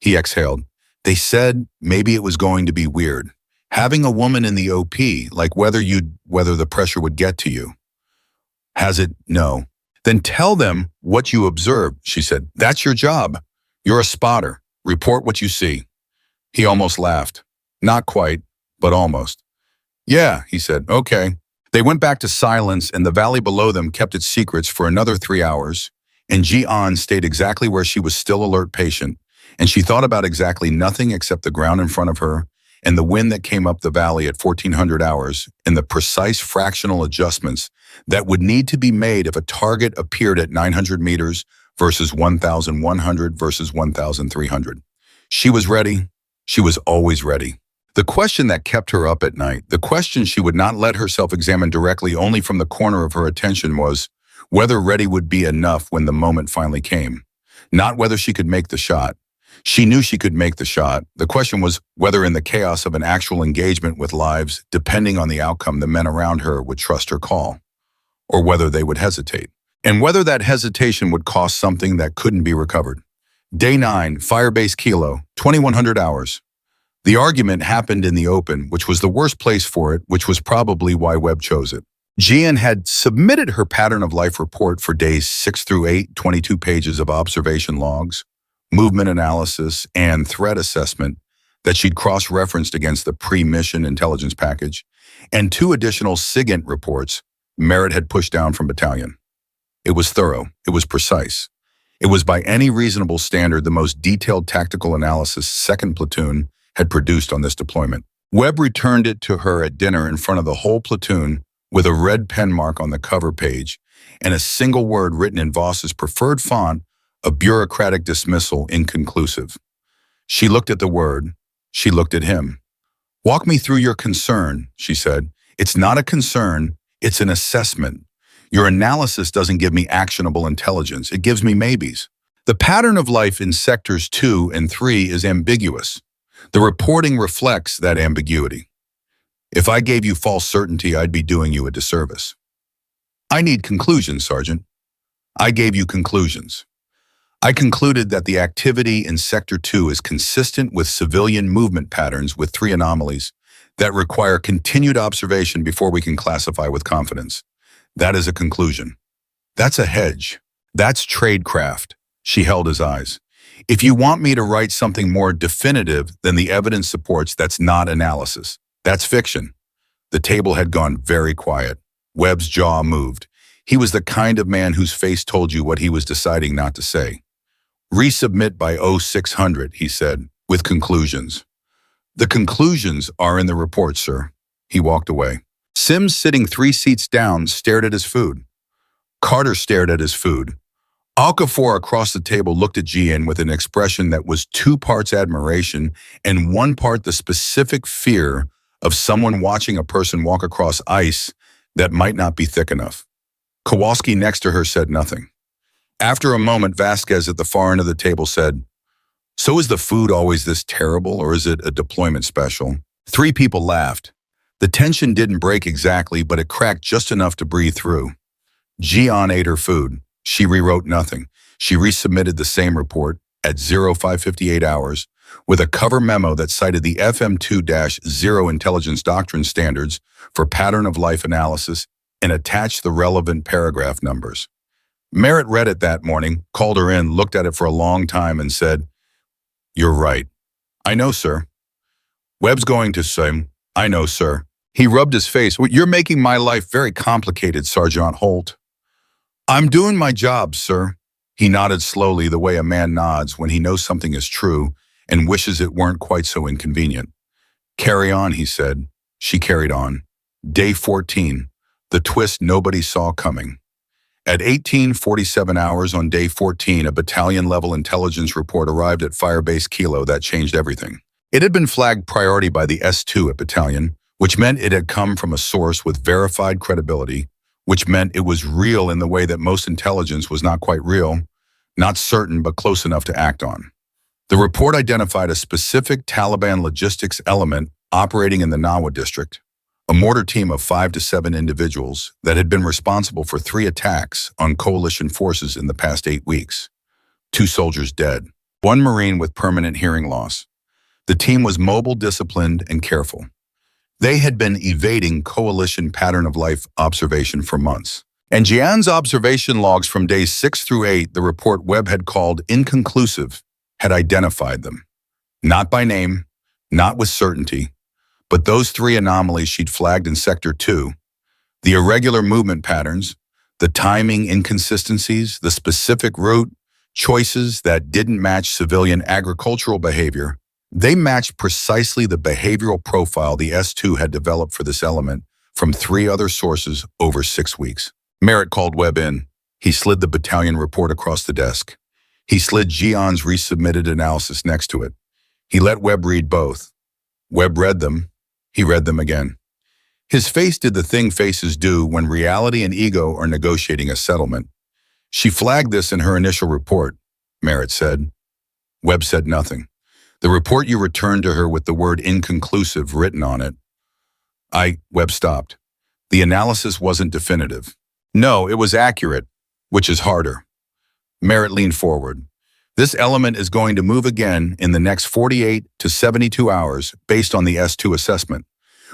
He exhaled. They said maybe it was going to be weird. Having a woman in the OP, like whether the pressure would get to you. Has it? No. Then tell them what you observed, she said. That's your job. You're a spotter. Report what you see. He almost laughed. Not quite, but almost. Yeah, he said. Okay. They went back to silence, and the valley below them kept its secrets for another 3 hours, and Ji-An stayed exactly where she was, still alert, patient, and she thought about exactly nothing except the ground in front of her and the wind that came up the valley at 1400 hours and the precise fractional adjustments that would need to be made if a target appeared at 900 meters versus 1,100 versus 1,300. She was ready. She was always ready. The question that kept her up at night, the question she would not let herself examine directly, only from the corner of her attention, was whether ready would be enough when the moment finally came. Not whether she could make the shot. She knew she could make the shot. The question was whether in the chaos of an actual engagement with lives, depending on the outcome, the men around her would trust her call, or whether they would hesitate, and whether that hesitation would cost something that couldn't be recovered. Day 9, Firebase Kilo, 2100 hours. The argument happened in the open, which was the worst place for it, which was probably why Webb chose it. Ji-An had submitted her pattern of life report for days 6 through 8, 22 pages of observation logs, movement analysis, and threat assessment that she'd cross-referenced against the pre-mission intelligence package, and 2 additional SIGINT reports Merritt had pushed down from battalion. It was thorough. It was precise. It was by any reasonable standard the most detailed tactical analysis 2nd Platoon had produced on this deployment. Webb returned it to her at dinner in front of the whole platoon with a red pen mark on the cover page and a single word written in Voss's preferred font, a bureaucratic dismissal, inconclusive. She looked at the word. She looked at him. Walk me through your concern, she said. It's not a concern, it's an assessment. Your analysis doesn't give me actionable intelligence, it gives me maybes. The pattern of life in sectors 2 and 3 is ambiguous. The reporting reflects that ambiguity. If I gave you false certainty, I'd be doing you a disservice. I need conclusions, Sergeant. I gave you conclusions. I concluded that the activity in Sector 2 is consistent with civilian movement patterns with 3 anomalies that require continued observation before we can classify with confidence. That is a conclusion. That's a hedge. That's tradecraft. She held his eyes. If you want me to write something more definitive than the evidence supports, that's not analysis. That's fiction. The table had gone very quiet. Webb's jaw moved. He was the kind of man whose face told you what he was deciding not to say. Resubmit by 0600, he said, with conclusions. The conclusions are in the report, sir. He walked away. Sims, sitting 3 seats down, stared at his food. Carter stared at his food. Okafor across the table looked at Ji-An with an expression that was 2 parts admiration and 1 part the specific fear of someone watching a person walk across ice that might not be thick enough. Kowalski next to her said nothing. After a moment, Vasquez at the far end of the table said, "So is the food always this terrible, or is it a deployment special?" 3 people laughed. The tension didn't break exactly, but it cracked just enough to breathe through. Ji-An ate her food. She rewrote nothing. She resubmitted the same report at 0558 hours with a cover memo that cited the FM2-0 Intelligence Doctrine Standards for pattern of life analysis and attached the relevant paragraph numbers. Merritt read it that morning, called her in, looked at it for a long time and said, "You're right." "I know, sir." Webb's going to say, "I know, sir." He rubbed his face. "Well, you're making my life very complicated, Sergeant Holt." "I'm doing my job, sir." He nodded slowly, the way a man nods when he knows something is true and wishes it weren't quite so inconvenient. "Carry on," he said. She carried on. Day 14, the twist nobody saw coming. At 1847 hours on day 14, a battalion-level intelligence report arrived at Firebase Kilo that changed everything. It had been flagged priority by the S2 at battalion, which meant it had come from a source with verified credibility, which meant it was real in the way that most intelligence was not quite real, not certain but close enough to act on. The report identified a specific Taliban logistics element operating in the Nawa district, a mortar team of 5 to 7 individuals that had been responsible for 3 attacks on coalition forces in the past 8 weeks. 2 soldiers dead, 1 Marine with permanent hearing loss. The team was mobile, disciplined, and careful. They had been evading coalition pattern of life observation for months. And Ji-An's observation logs from days 6 through 8, the report Webb had called inconclusive, had identified them. Not by name, not with certainty, but those 3 anomalies she'd flagged in Sector 2, the irregular movement patterns, the timing inconsistencies, the specific route choices that didn't match civilian agricultural behavior, they matched precisely the behavioral profile the S2 had developed for this element from 3 other sources over 6 weeks. Merritt called Webb in. He slid the battalion report across the desk. He slid Ji-An's resubmitted analysis next to it. He let Webb read both. Webb read them. He read them again. His face did the thing faces do when reality and ego are negotiating a settlement. "She flagged this in her initial report," Merritt said. Webb said nothing. "The report you returned to her with the word inconclusive written on it." Webb stopped. "The analysis wasn't definitive." "No, it was accurate, which is harder." Merritt leaned forward. "This element is going to move again in the next 48 to 72 hours based on the S2 assessment.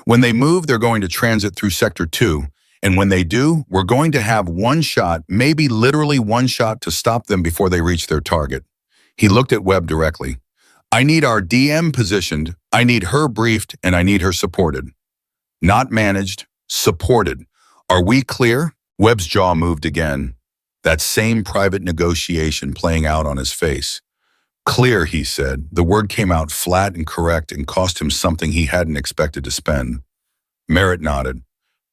When they move, they're going to transit through Sector 2, and when they do, we're going to have 1 shot, maybe literally 1 shot to stop them before they reach their target." He looked at Webb directly. "I need our DM positioned, I need her briefed, and I need her supported." Not managed, supported. Are we clear? Webb's jaw moved again. That same private negotiation playing out on his face. "Clear," he said. The word came out flat and correct and cost him something he hadn't expected to spend. Merritt nodded.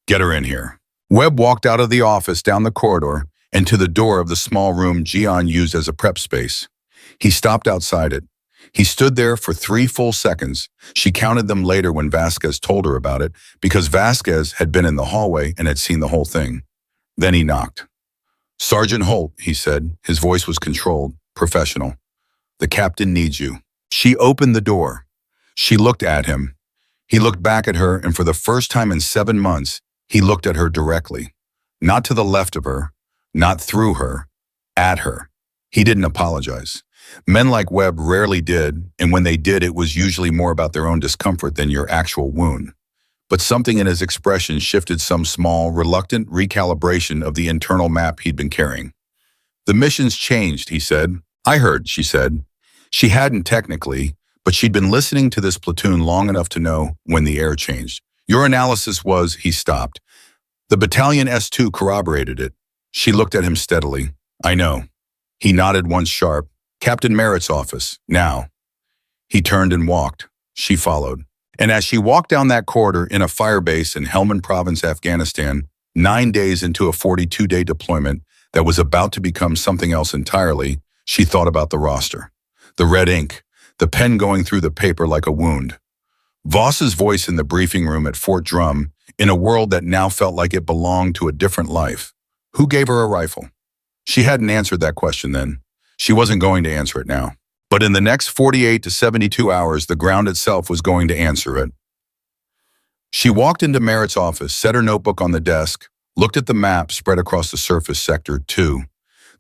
"Get her in here." Webb walked out of the office, down the corridor, and to the door of the small room Ji-An used as a prep space. He stopped outside it. He stood there for 3 full seconds. She counted them later when Vasquez told her about it, because Vasquez had been in the hallway and had seen the whole thing. Then he knocked. "Sergeant Holt," he said. His voice was controlled, professional. "The captain needs you." She opened the door. She looked at him. He looked back at her, and for the first time in 7 months, he looked at her directly. Not to the left of her, not through her, at her. He didn't apologize. Men like Webb rarely did, and when they did, it was usually more about their own discomfort than your actual wound. But something in his expression shifted some small, reluctant recalibration of the internal map he'd been carrying. "The mission's changed," he said. "I heard," she said. She hadn't technically, but she'd been listening to this platoon long enough to know when the air changed. "Your analysis was," he stopped. "The battalion S2 corroborated it." She looked at him steadily. "I know." He nodded once sharp. "Captain Merritt's office, now." He turned and walked. She followed. And as she walked down that corridor in a fire base in Helmand Province, Afghanistan, 9 days into a 42-day deployment that was about to become something else entirely, she thought about the roster. The red ink, the pen going through the paper like a wound. Voss's voice in the briefing room at Fort Drum, in a world that now felt like it belonged to a different life. Who gave her a rifle? She hadn't answered that question then. She wasn't going to answer it now. But in the next 48 to 72 hours, the ground itself was going to answer it. She walked into Merritt's office, set her notebook on the desk, looked at the map spread across the surface sector 2.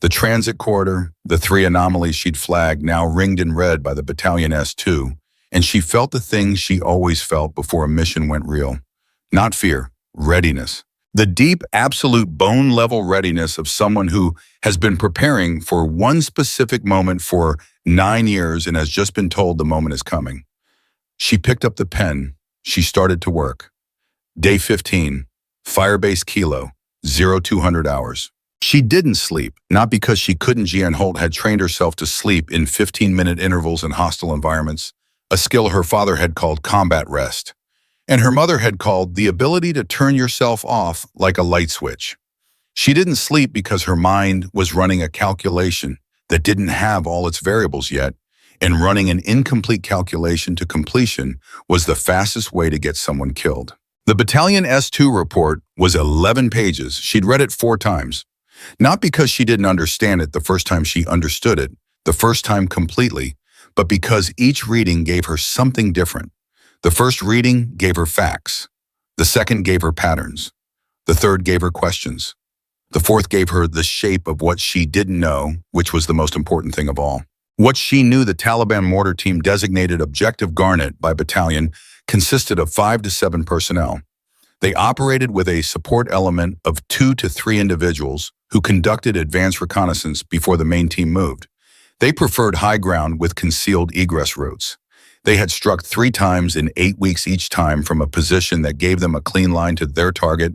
The transit corridor, the 3 anomalies she'd flagged now ringed in red by the battalion S2, and she felt the things she always felt before a mission went real. Not fear, readiness. The deep, absolute bone-level readiness of someone who has been preparing for one specific moment for 9 years and has just been told the moment is coming. She picked up the pen. She started to work. Day 15, Firebase Kilo, 0200 hours. She didn't sleep, not because she couldn't. Ji-An Holt had trained herself to sleep in 15-minute intervals in hostile environments, a skill her father had called combat rest, and her mother had called the ability to turn yourself off like a light switch. She didn't sleep because her mind was running a calculation that didn't have all its variables yet, and running an incomplete calculation to completion was the fastest way to get someone killed. The Battalion S2 report was 11 pages. She'd read it 4 times. Not because she didn't understand it the first time she understood it, the first time completely, but because each reading gave her something different. The first reading gave her facts. The second gave her patterns. The third gave her questions. The fourth gave her the shape of what she didn't know, which was the most important thing of all. What she knew: the Taliban mortar team designated Objective Garnet by battalion consisted of 5 to 7 personnel. They operated with a support element of 2 to 3 individuals who conducted advanced reconnaissance before the main team moved. They preferred high ground with concealed egress routes. They had struck 3 times in 8 weeks each time from a position that gave them a clean line to their target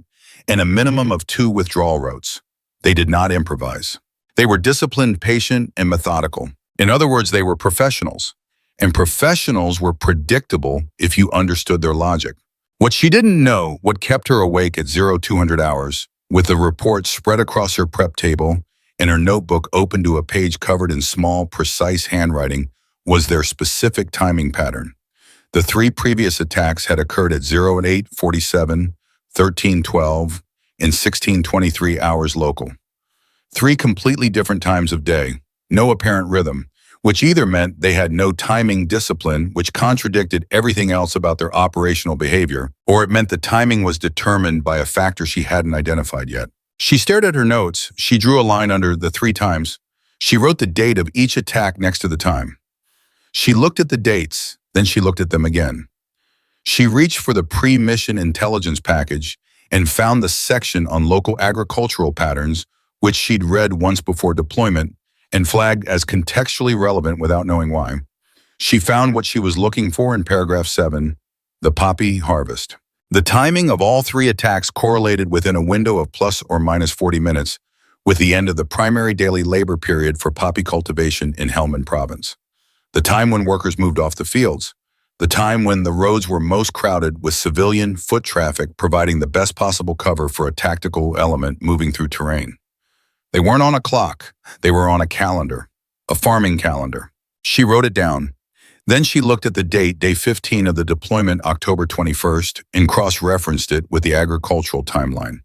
and a minimum of 2 withdrawal routes. They did not improvise. They were disciplined, patient, and methodical. In other words, they were professionals. And professionals were predictable if you understood their logic. What she didn't know, what kept her awake at 0200 hours, with the report spread across her prep table and her notebook open to a page covered in small, precise handwriting, was their specific timing pattern. The 3 previous attacks had occurred at 0847, 1312, and 1623 hours local. 3 completely different times of day, no apparent rhythm, which either meant they had no timing discipline, which contradicted everything else about their operational behavior, or it meant the timing was determined by a factor she hadn't identified yet. She stared at her notes. She drew a line under the 3 times. She wrote the date of each attack next to the time. She looked at the dates, then she looked at them again. She reached for the pre-mission intelligence package and found the section on local agricultural patterns, which she'd read once before deployment and flagged as contextually relevant without knowing why. She found what she was looking for in paragraph 7, the poppy harvest. The timing of all 3 attacks correlated within a window of plus or minus 40 minutes with the end of the primary daily labor period for poppy cultivation in Helmand province. The time when workers moved off the fields. The time when the roads were most crowded with civilian foot traffic providing the best possible cover for a tactical element moving through terrain. They weren't on a clock. They were on a calendar, a farming calendar. She wrote it down. Then she looked at the date, day 15 of the deployment, October 21st, and cross-referenced it with the agricultural timeline.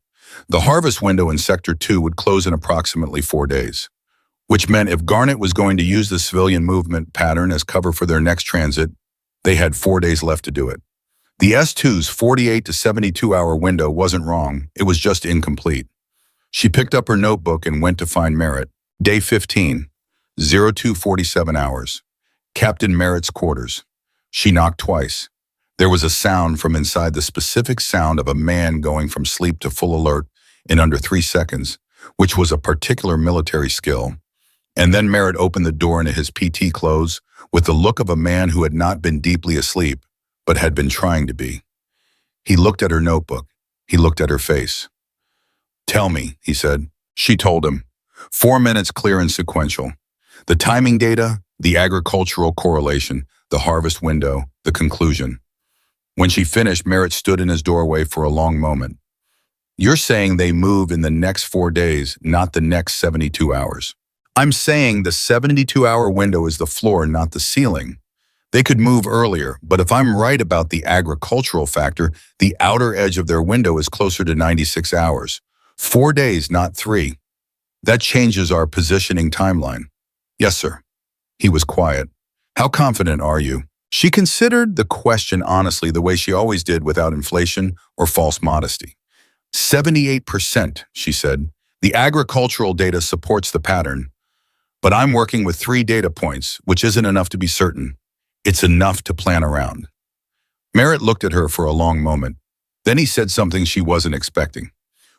The harvest window in Sector 2 would close in approximately 4 days, which meant if Garnet was going to use the civilian movement pattern as cover for their next transit, they had 4 days left to do it. The S2's 48 to 72-hour window wasn't wrong. It was just incomplete. She picked up her notebook and went to find Merritt. Day 15, 0247 hours. Captain Merritt's quarters. She knocked twice. There was a sound from inside, the specific sound of a man going from sleep to full alert in under 3 seconds, which was a particular military skill. And then Merritt opened the door into his PT clothes with the look of a man who had not been deeply asleep, but had been trying to be. He looked at her notebook. He looked at her face. "Tell me," he said. She told him. 4 minutes, clear and sequential. The timing data, the agricultural correlation, the harvest window, the conclusion. When she finished, Merritt stood in his doorway for a long moment. "You're saying they move in the next 4 days, not the next 72 hours. I'm saying the 72-hour window is the floor, not the ceiling. They could move earlier, but if I'm right about the agricultural factor, the outer edge of their window is closer to 96 hours. 4 days, not 3. That changes our positioning timeline." "Yes, sir." He was quiet. "How confident are you?" She considered the question honestly the way she always did without inflation or false modesty. 78%, she said. The agricultural data supports the pattern, but I'm working with 3 data points, which isn't enough to be certain. It's enough to plan around. Merritt looked at her for a long moment. Then he said something she wasn't expecting.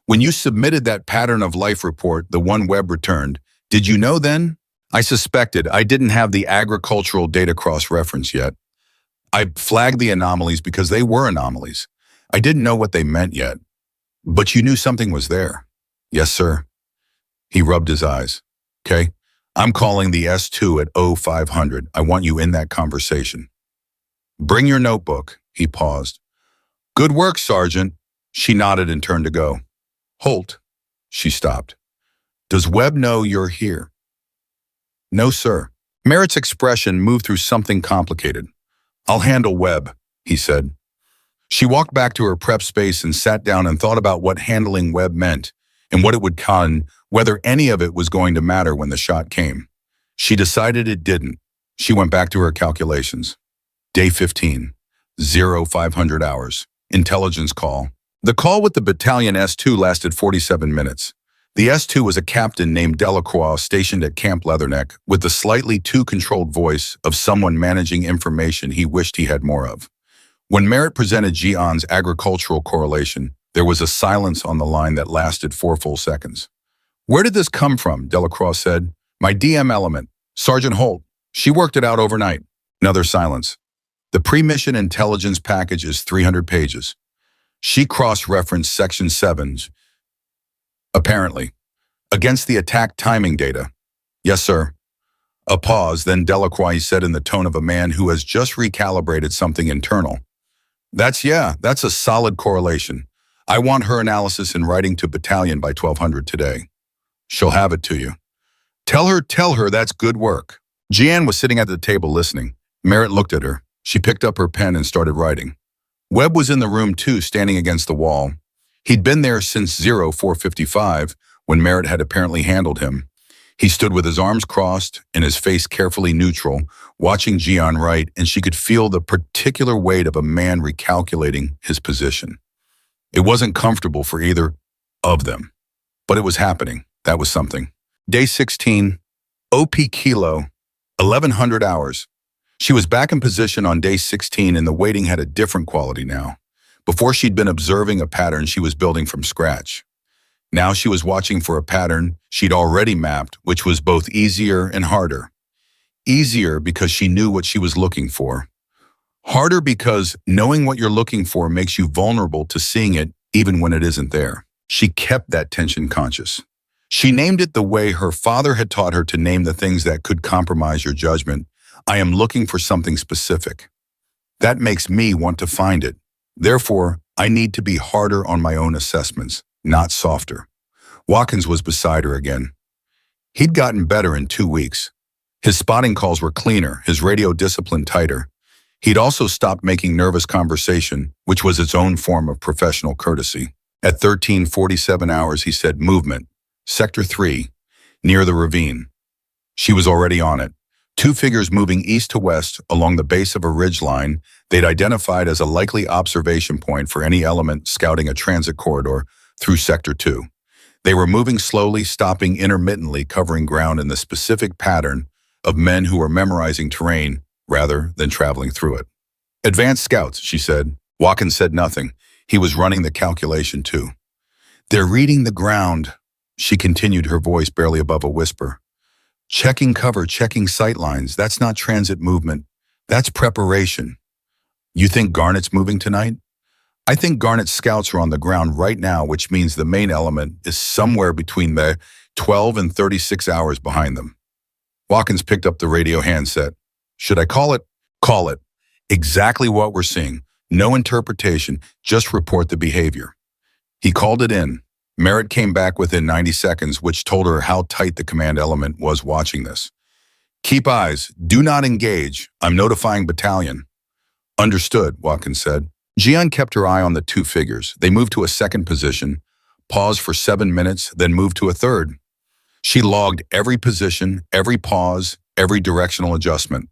When you submitted that pattern of life report, the one Webb returned, did you know then? I suspected. I didn't have the agricultural data cross-reference yet. I flagged the anomalies because they were anomalies. I didn't know what they meant yet. But you knew something was there. Yes, sir. He rubbed his eyes. Okay. I'm calling the S2 at 0500. I want you in that conversation. Bring your notebook. He paused. Good work, Sergeant. She nodded and turned to go. Holt. She stopped. Does Webb know you're here? No, sir. Merritt's expression moved through something complicated. I'll handle Webb, he said. She walked back to her prep space and sat down and thought about what handling Webb meant and what it would con, whether any of it was going to matter when the shot came. She decided it didn't. She went back to her calculations. Day 15, 0500 hours, intelligence call. The call with the battalion S2 lasted 47 minutes. The S2 was a captain named Delacroix stationed at Camp Leatherneck with the slightly too controlled voice of someone managing information he wished he had more of. When Merritt presented Ji-An's agricultural correlation, there was a silence on the line that lasted 4 full seconds. Where did this come from? Delacroix said. My DM element, Sergeant Holt. She worked it out overnight. Another silence. The pre-mission intelligence package is 300 pages. She cross-referenced Section 7's, apparently, against the attack timing data. Yes, sir. A pause, then Delacroix said in the tone of a man who has just recalibrated something internal. That's a solid correlation. I want her analysis in writing to battalion by 1200 today. She'll have it to you. Tell her that's good work. Ji-An was sitting at the table listening. Merritt looked at her. She picked up her pen and started writing. Webb was in the room too, standing against the wall. He'd been there since 0455, when Merritt had apparently handled him. He stood with his arms crossed and his face carefully neutral, watching Ji-An write, and she could feel the particular weight of a man recalculating his position. It wasn't comfortable for either of them, but it was happening. That was something. Day 16, OP Kilo, 1100 hours. She was back in position on day 16 and the waiting had a different quality now. Before she'd been observing a pattern she was building from scratch. Now she was watching for a pattern she'd already mapped, which was both easier and harder. Easier because she knew what she was looking for. Harder because knowing what you're looking for makes you vulnerable to seeing it even when it isn't there. She kept that tension conscious. She named it the way her father had taught her to name the things that could compromise your judgment. I am looking for something specific. That makes me want to find it. Therefore, I need to be harder on my own assessments, not softer. Watkins was beside her again. He'd gotten better in 2 weeks. His spotting calls were cleaner, his radio discipline tighter. He'd also stopped making nervous conversation, which was its own form of professional courtesy. At 13:47 hours, he said, movement. Sector 3, near the ravine. She was already on it. 2 figures moving east to west along the base of a ridgeline they'd identified as a likely observation point for any element scouting a transit corridor through Sector 2. They were moving slowly, stopping intermittently, covering ground in the specific pattern of men who were memorizing terrain rather than traveling through it. Advanced scouts, she said. Watkins said nothing. He was running the calculation too. They're reading the ground, she continued, her voice barely above a whisper. Checking cover, checking sight lines. That's not transit movement. That's preparation. You think Garnett's moving tonight? I think Garnett's scouts are on the ground right now, which means the main element is somewhere between the 12 and 36 hours behind them. Watkins picked up the radio handset. Should I call it? Call it. Exactly what we're seeing. No interpretation, just report the behavior. He called it in. Merritt came back within 90 seconds, which told her how tight the command element was watching this. Keep eyes. Do not engage. I'm notifying battalion. Understood, Watkins said. Ji-An kept her eye on the 2 figures. They moved to a second position, paused for 7 minutes, then moved to a third. She logged every position, every pause, every directional adjustment.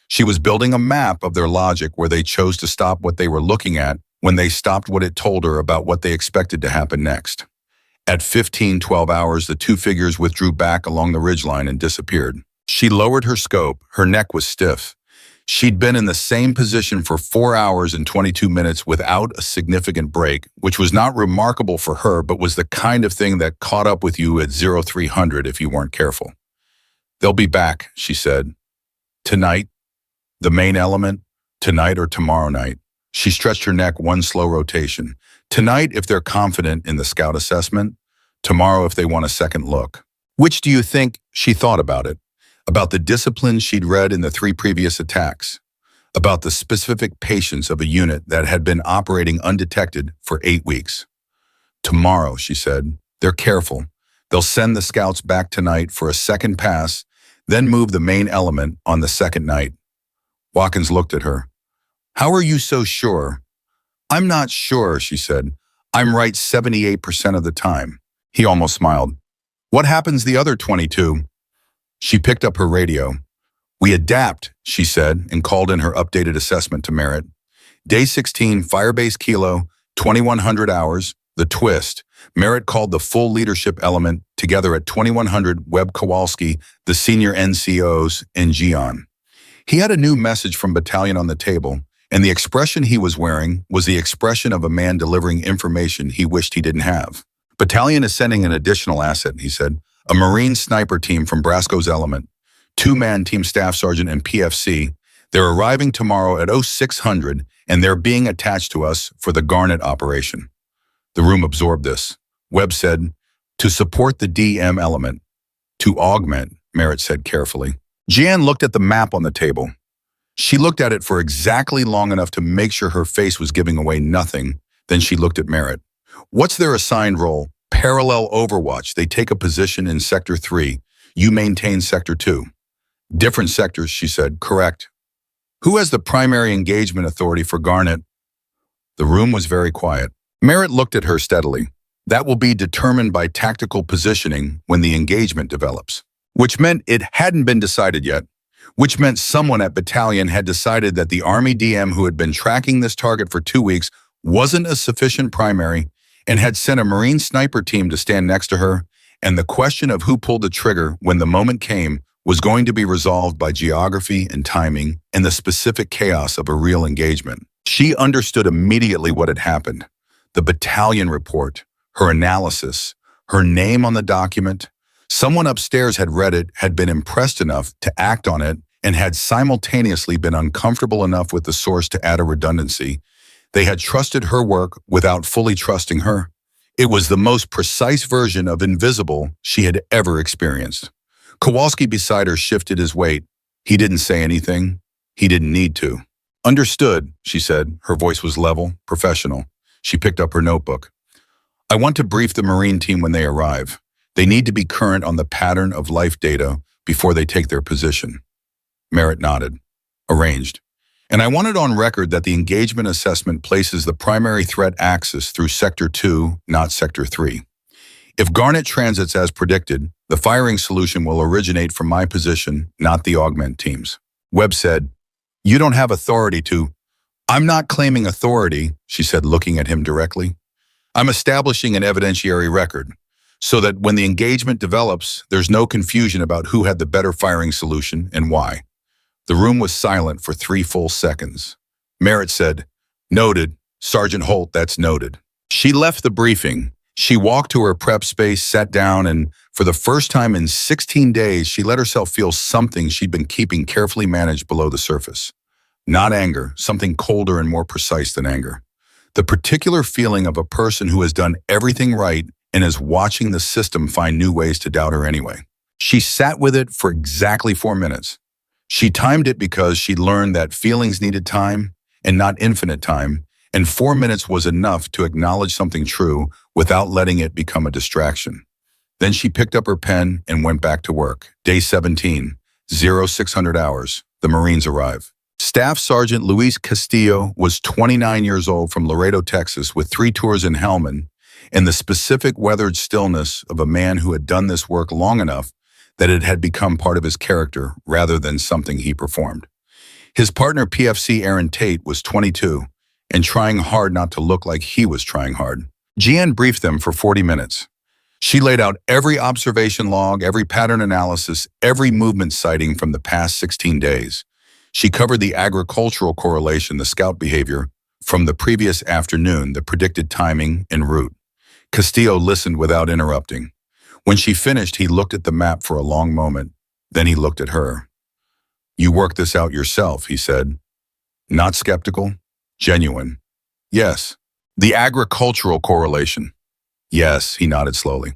She was building a map of their logic where they chose to stop what they were looking at when they stopped what it told her about what they expected to happen next. At 15:12 hours, the two figures withdrew back along the ridgeline and disappeared. She lowered her scope. Her neck was stiff. She'd been in the same position for 4 hours and 22 minutes without a significant break, which was not remarkable for her, but was the kind of thing that caught up with you at 0300 if you weren't careful. "They'll be back," she said. "Tonight? The main element? Tonight or tomorrow night?" She stretched her neck one slow rotation. "Tonight if they're confident in the scout assessment. Tomorrow if they want a second look." Which do you think? She thought about it. About the discipline she'd read in the 3 previous attacks. About the specific patience of a unit that had been operating undetected for 8 weeks. "Tomorrow," she said. "They're careful. They'll send the scouts back tonight for a second pass, then move the main element on the second night." Watkins looked at her. "How are you so sure?" "I'm not sure," she said. "I'm right 78% of the time." He almost smiled. "What happens the other 22? She picked up her radio. "We adapt," she said, and called in her updated assessment to Merritt. "Day 16, Firebase Kilo, 2100 hours, the twist." Merritt called the full leadership element together at 2100 Webb Kowalski, the senior NCOs, and Ji-An. He had a new message from battalion on the table, and the expression he was wearing was the expression of a man delivering information he wished he didn't have. "Battalion is sending an additional asset," he said. "A Marine sniper team from Brasco's element. 2-man team staff sergeant and PFC. They're arriving tomorrow at 0600, and they're being attached to us for the Garnet operation." The room absorbed this. Webb said, "To support the DM element." "To augment," Merritt said carefully. Ji-An looked at the map on the table. She looked at it for exactly long enough to make sure her face was giving away nothing. Then she looked at Merritt. "What's their assigned role?" "Parallel overwatch. They take a position in Sector 3. You maintain Sector 2. "Different sectors," she said. "Correct." "Who has the primary engagement authority for Garnet?" The room was very quiet. Merritt looked at her steadily. "That will be determined by tactical positioning when the engagement develops." Which meant it hadn't been decided yet. Which meant someone at battalion had decided that the Army DM who had been tracking this target for 2 weeks wasn't a sufficient primary and had sent a Marine sniper team to stand next to her, and the question of who pulled the trigger when the moment came was going to be resolved by geography and timing and the specific chaos of a real engagement. She understood immediately what had happened. The battalion report, her analysis, her name on the document. Someone upstairs had read it, had been impressed enough to act on it, and had simultaneously been uncomfortable enough with the source to add a redundancy. They had trusted her work without fully trusting her. It was the most precise version of invisible she had ever experienced. Kowalski beside her shifted his weight. He didn't say anything. He didn't need to. "Understood," she said. Her voice was level, professional. She picked up her notebook. "I want to brief the Marine team when they arrive. They need to be current on the pattern of life data before they take their position." Merritt nodded. "Arranged. And I want it on record that the engagement assessment places the primary threat axis through Sector 2, not Sector 3. If Garnet transits as predicted, the firing solution will originate from my position, not the augment team's." Webb said, "You don't have authority to—" "I'm not claiming authority," she said, looking at him directly. "I'm establishing an evidentiary record, so that when the engagement develops, there's no confusion about who had the better firing solution and why." The room was silent for 3 full seconds. Merritt said, "Noted, Sergeant Holt, that's noted." She left the briefing. She walked to her prep space, sat down, and for the first time in 16 days, she let herself feel something she'd been keeping carefully managed below the surface. Not anger, something colder and more precise than anger. The particular feeling of a person who has done everything right and is watching the system find new ways to doubt her anyway. She sat with it for exactly 4 minutes. She timed it because she'd learned that feelings needed time and not infinite time, and 4 minutes was enough to acknowledge something true without letting it become a distraction. Then she picked up her pen and went back to work. Day 17, 0600 hours, the Marines arrive. Staff Sergeant Luis Castillo was 29 years old from Laredo, Texas, with 3 tours in Helmand, and the specific weathered stillness of a man who had done this work long enough that it had become part of his character rather than something he performed. His partner PFC Aaron Tate was 22 and trying hard not to look like he was trying hard. Ji-An briefed them for 40 minutes. She laid out every observation log, every pattern analysis, every movement sighting from the past 16 days. She covered the agricultural correlation, the scout behavior from the previous afternoon, the predicted timing and route. Castillo listened without interrupting. When she finished, he looked at the map for a long moment. Then he looked at her. "You worked this out yourself," he said. Not skeptical, genuine. "Yes." "The agricultural correlation." "Yes," he nodded slowly.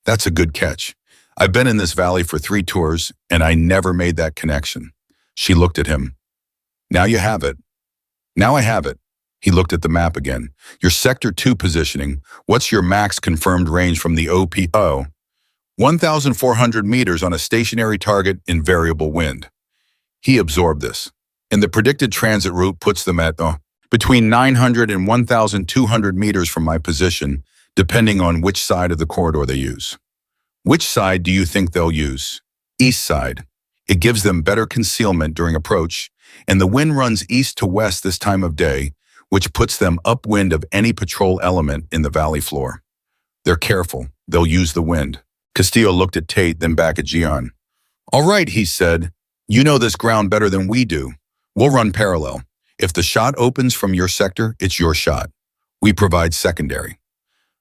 "That's a good catch. I've been in this valley for 3 tours, and I never made that connection." She looked at him. "Now you have it." "Now I have it." He looked at the map again. "Your Sector 2 positioning, what's your max confirmed range from the OPO? 1,400 meters on a stationary target in variable wind." He absorbed this. "And the predicted transit route puts them at between 900 and 1,200 meters from my position, depending on which side of the corridor they use." "Which side do you think they'll use?" "East side. It gives them better concealment during approach, and the wind runs east to west this time of day, which puts them upwind of any patrol element in the valley floor. They're careful. They'll use the wind." Castillo looked at Tate, then back at Ji-An. "All right," he said. "You know this ground better than we do. We'll run parallel. If the shot opens from your sector, it's your shot. We provide secondary."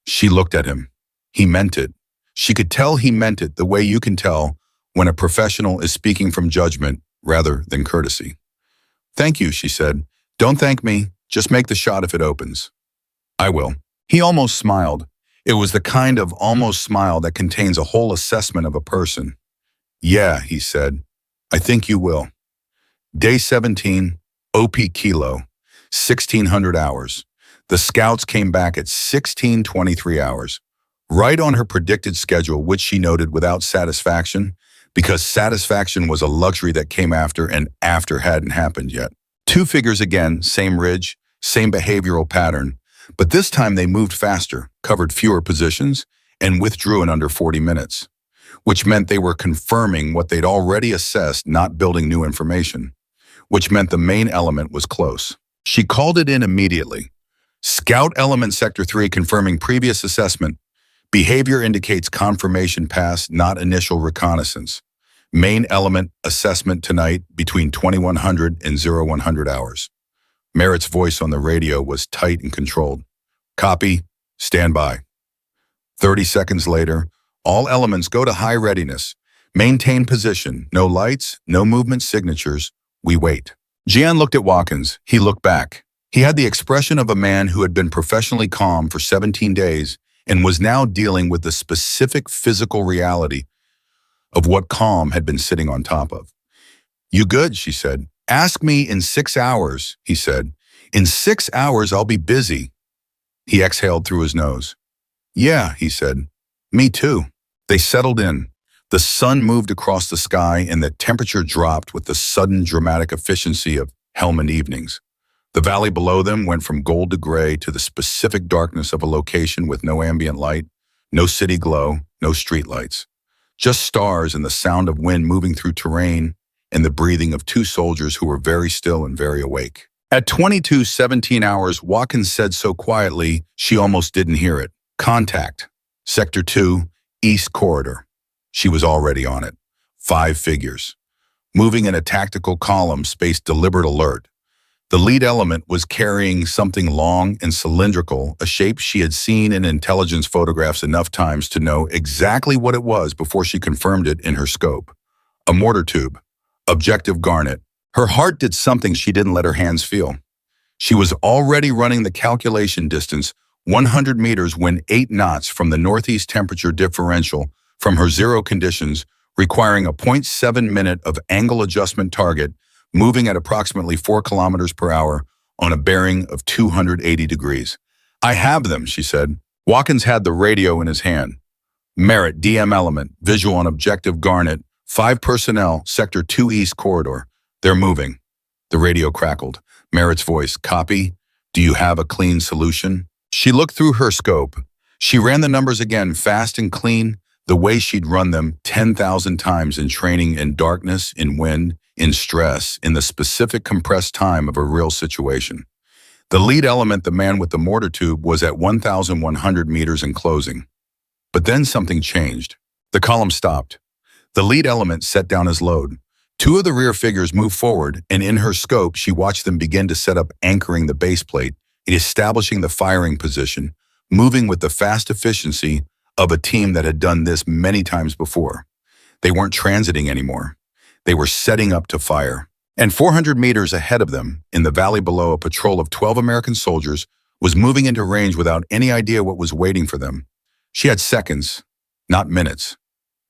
She looked at him. He meant it. She could tell he meant it the way you can tell when a professional is speaking from judgment rather than courtesy. "Thank you," she said. "Don't thank me. Just make the shot if it opens." "I will." He almost smiled. It was the kind of almost smile that contains a whole assessment of a person. "Yeah," he said. "I think you will." Day 17, OP Kilo, 1,600 hours. The scouts came back at 1623 hours, right on her predicted schedule, which she noted without satisfaction, because satisfaction was a luxury that came after, and after hadn't happened yet. 2 figures again, same ridge, same behavioral pattern, but this time they moved faster, covered fewer positions, and withdrew in under 40 minutes, which meant they were confirming what they'd already assessed, not building new information, which meant the main element was close. She called it in immediately. "Scout element Sector 3 confirming previous assessment. Behavior indicates confirmation pass, not initial reconnaissance. Main element assessment tonight between 2100 and 0100 hours." Merritt's voice on the radio was tight and controlled. "Copy. Stand by." 30 seconds later, "All elements go to high readiness. Maintain position. No lights, no movement signatures. We wait." Ji-An looked at Watkins. He looked back. He had the expression of a man who had been professionally calm for 17 days and was now dealing with the specific physical reality of what calm had been sitting on top of. "You good?" she said. "Ask me in 6 hours, he said. "In 6 hours, I'll be busy." He exhaled through his nose. "Yeah," he said. "Me too." They settled in. The sun moved across the sky and the temperature dropped with the sudden dramatic efficiency of Helmand evenings. The valley below them went from gold to gray to the specific darkness of a location with no ambient light, no city glow, no street lights. Just stars and the sound of wind moving through terrain and the breathing of 2 soldiers who were very still and very awake. At 22:17 hours, Watkins said so quietly she almost didn't hear it. "Contact. Sector 2, East Corridor." She was already on it. 5 figures. Moving in a tactical column spaced deliberate alert. The lead element was carrying something long and cylindrical, a shape she had seen in intelligence photographs enough times to know exactly what it was before she confirmed it in her scope. A mortar tube. Objective garnet. Her heart did something she didn't let her hands feel. She was already running the calculation distance, 100 meters when 8 knots from the northeast temperature differential from her zero conditions, requiring a 0.7 minute of angle adjustment target, moving at approximately 4 kilometers per hour on a bearing of 280 degrees. "I have them," she said. Watkins had the radio in his hand. "Merritt, DM element, visual on objective garnet, 5 personnel, Sector 2 East Corridor. They're moving." The radio crackled. Merritt's voice, "Copy. Do you have a clean solution?" She looked through her scope. She ran the numbers again, fast and clean, the way she'd run them 10,000 times in training, in darkness, in wind, in stress, in the specific compressed time of a real situation. The lead element, the man with the mortar tube, was at 1,100 meters in closing. But then something changed. The column stopped. The lead element set down his load. Two of the rear figures moved forward, and in her scope, she watched them begin to set up, anchoring the base plate, establishing the firing position, moving with the fast efficiency of a team that had done this many times before. They weren't transiting anymore. They were setting up to fire. And 400 meters ahead of them, in the valley below, a patrol of 12 American soldiers was moving into range without any idea what was waiting for them. She had seconds, not minutes.